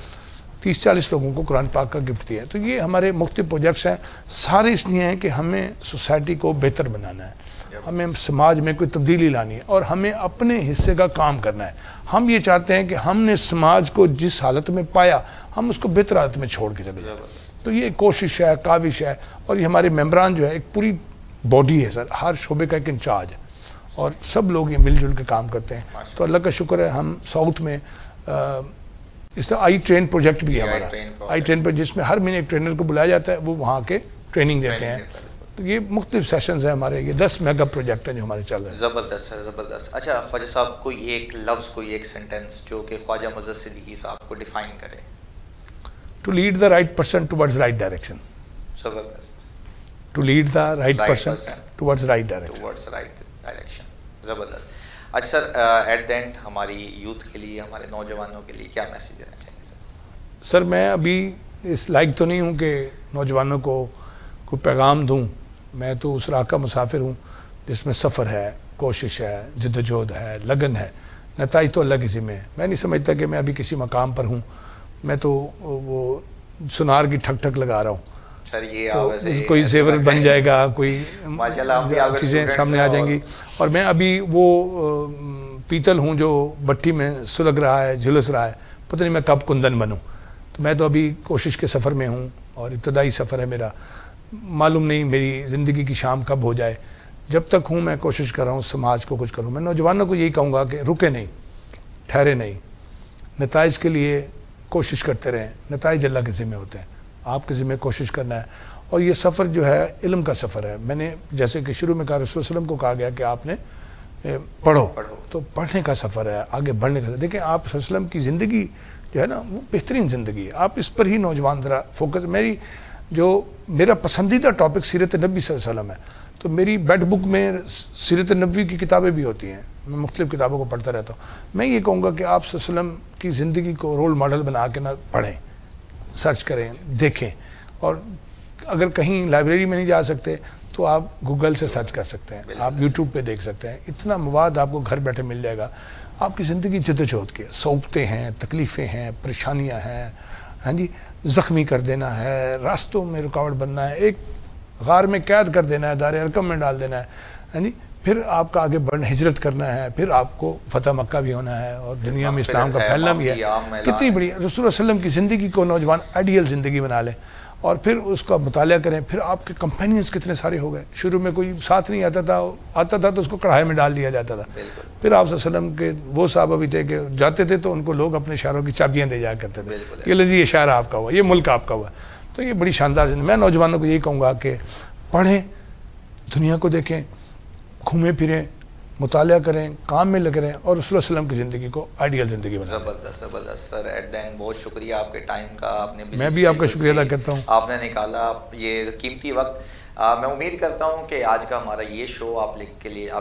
30-40 لوگوں کو قرآن پاک کا گفٹ دیا ہے. تو یہ ہمارے مختلف پروجیکٹس ہیں. سارے اس لیے ہیں کہ ہمیں سوسائٹی کو بہتر بنانا ہے. ہمیں سماج میں کوئی تبدیلی لانی ہے اور ہمیں اپنے حصے کا کام کرنا ہے. ہم یہ چاہتے ہیں کہ ہم نے سماج کو جس حالت میں پایا ہم اس کو بہتر حالت میں چھوڑ کے چلے جائیں. تو یہ کوشش ہے, کاوش ہے, اور یہ ہمارے ممبران جو ہے ایک پوری باڈی ہے سر, ہر شعبے کا ایک انچارج ہے اور سب لوگ یہ مل جل کے کام کرتے ہیں. تو اللہ کا شکر ہے ہم ساؤتھ میں اس طرح آئی ٹرین پروجیکٹ بھی ہے ہمارا, آئی ٹرین پر جس میں ہر مہینے ایک ٹرینر کو بلایا جاتا ہے, وہ وہاں کے ٹریننگ دیتے ہیں. تو یہ مختلف سیشنز ہیں ہمارے, یہ 10 میگا پروجیکٹ ہیں جو ہمارے چل رہے ہیں. زبردست سر, زبردست. اچھا خواجہ صاحب, کوئی ایک لفظ, کوئی ایک سینٹنس جو کہ خواجہ معزز صدیقی صاحب کو ڈیفائن کرے. To lead the right person towards right direction. زبردست. To lead the right person towards right direction. Towards right direction. زبردست. اچھا سر, ایٹ دا اینڈ ہماری یوتھ کے لیے, ہمارے نوجوانوں کے لیے کیا میسیج دینا چاہیں گے سر؟ سر میں ابھی اس لائق تو نہیں ہوں کہ نوجوانوں کو کوئی پیغام دوں. میں تو اس راہ کا مسافر ہوں جس میں سفر ہے, کوشش ہے, جدوجہد ہے, لگن ہے. نتائج تو اللہ کی ذمہ ہے. میں نہیں سمجھتا کہ میں ابھی کسی مقام پر ہوں. میں تو وہ سنار کی ٹھک ٹھک لگا رہا ہوں. سر یہ کوئی زیور بن جائے گا, کوئی چیزیں سامنے آ جائیں گی. اور میں ابھی وہ پیتل ہوں جو بٹھی میں سلگ رہا ہے, جھلس رہا ہے, پتہ نہیں میں کب کندن بنوں. تو میں تو ابھی کوشش کے سفر میں ہوں اور ابتدائی سفر ہے میرا. معلوم نہیں میری زندگی کی شام کب ہو جائے. جب تک ہوں میں کوشش کر رہا ہوں سماج کو کچھ کروں. میں نوجوانوں کو یہی کہوں گا کہ رکے نہیں, ٹھہرے نہیں, نتائج کے لیے کوشش کرتے رہیں. نتائج اللہ کے ذمہ ہوتے ہیں, آپ کے ذمہ کوشش کرنا ہے. اور یہ سفر جو ہے علم کا سفر ہے. میں نے جیسے کہ شروع میں کہا, رسول اللہ علیہ وسلم کو کہا گیا کہ آپ نے پڑھو, تو پڑھنے کا سفر ہے, آگے بڑھنے کا. دیکھیں آپ صلی اللہ علیہ وسلم کی زندگی جو ہے نا وہ بہترین زندگی ہے. آپ اس پر ہی نوجوان ذرا فوکس. میرا پسندیدہ ٹاپک سیرت نبی صلی اللہ علیہ وسلم ہے. تو میری بیڈ بک میں سیرت نبوی کی کتابیں بھی ہوتی ہیں. میں مختلف کتابوں کو پڑھتا رہتا ہوں. میں یہ کہوں گا کہ آپ صلی اللہ علیہ وسلم کی زندگی کو رول ماڈل بنا کے نہ پڑھیں, سرچ کریں, دیکھیں. اور اگر کہیں لائبریری میں نہیں جا سکتے تو آپ گوگل سے سرچ کر سکتے ہیں, آپ یوٹیوب پہ دیکھ سکتے ہیں. اتنا مواد آپ کو گھر بیٹھے مل جائے گا. آپ کی زندگی جدوجہد کی, صعوبتیں ہیں, تکلیفیں ہیں, پریشانیاں ہیں, ہاں جی, زخمی کر دینا ہے, راستوں میں رکاوٹ بننا ہے, ایک غار میں قید کر دینا ہے, دار ارقم میں ڈال دینا ہے, ہاں جی, پھر آپ کا آگے بڑھنا, ہجرت کرنا ہے, پھر آپ کو فتح مکہ بھی ہونا ہے اور دنیا میں اسلام کا پھیلنا بھی ہے. کتنی بڑی رسول اللہ صلی اللہ علیہ وسلم کی زندگی کو نوجوان آئیڈیل زندگی بنا لیں اور پھر اس کا مطالعہ کریں. پھر آپ کے کمپینینز کتنے سارے ہو گئے. شروع میں کوئی ساتھ نہیں آتا تھا تو اس کو کڑھائی میں ڈال دیا جاتا تھا. پھر آپ صلی اللہ علیہ وسلم کے وہ صحابہ بھی تھے کہ جاتے تھے تو ان کو لوگ اپنے شہروں کی چابیاں دے جایا کرتے تھے. یہ لیں جی, یہ شہر آپ کا ہوا, یہ ملک آپ کا ہوا. تو یہ بڑی شاندار زندگی. میں نوجوانوں کو یہی کہوں گا کہ پڑھیں, دنیا کو دیکھیں, گھومیں پھریں, مطالعہ کریں, کام میں لگ رہے ہیں اور رسول اللہ علیہ وسلم کی زندگی کو آئیڈیل زندگی بنائیں. زبردست, زبردست سر. ایٹ دا اینڈ بہت شکریہ آپ کے ٹائم کا. آپ نے, میں بھی آپ کا شکریہ ادا کرتا ہوں, آپ نے نکالا یہ قیمتی وقت. میں امید کرتا ہوں کہ آج کا ہمارا یہ شو آپ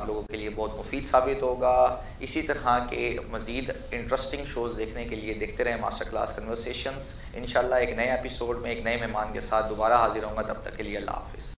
لوگوں کے لیے بہت مفید ثابت ہوگا. اسی طرح کے مزید انٹرسٹنگ شوز دیکھنے کے لیے دیکھتے رہیں ماسٹر کلاس کنورسیشنز. انشاءاللہ ایک نئے ایپیسوڈ میں ایک نئے مہمان کے ساتھ دوبارہ حاضر ہوں گا. تب تک کے لیے اللہ حافظ.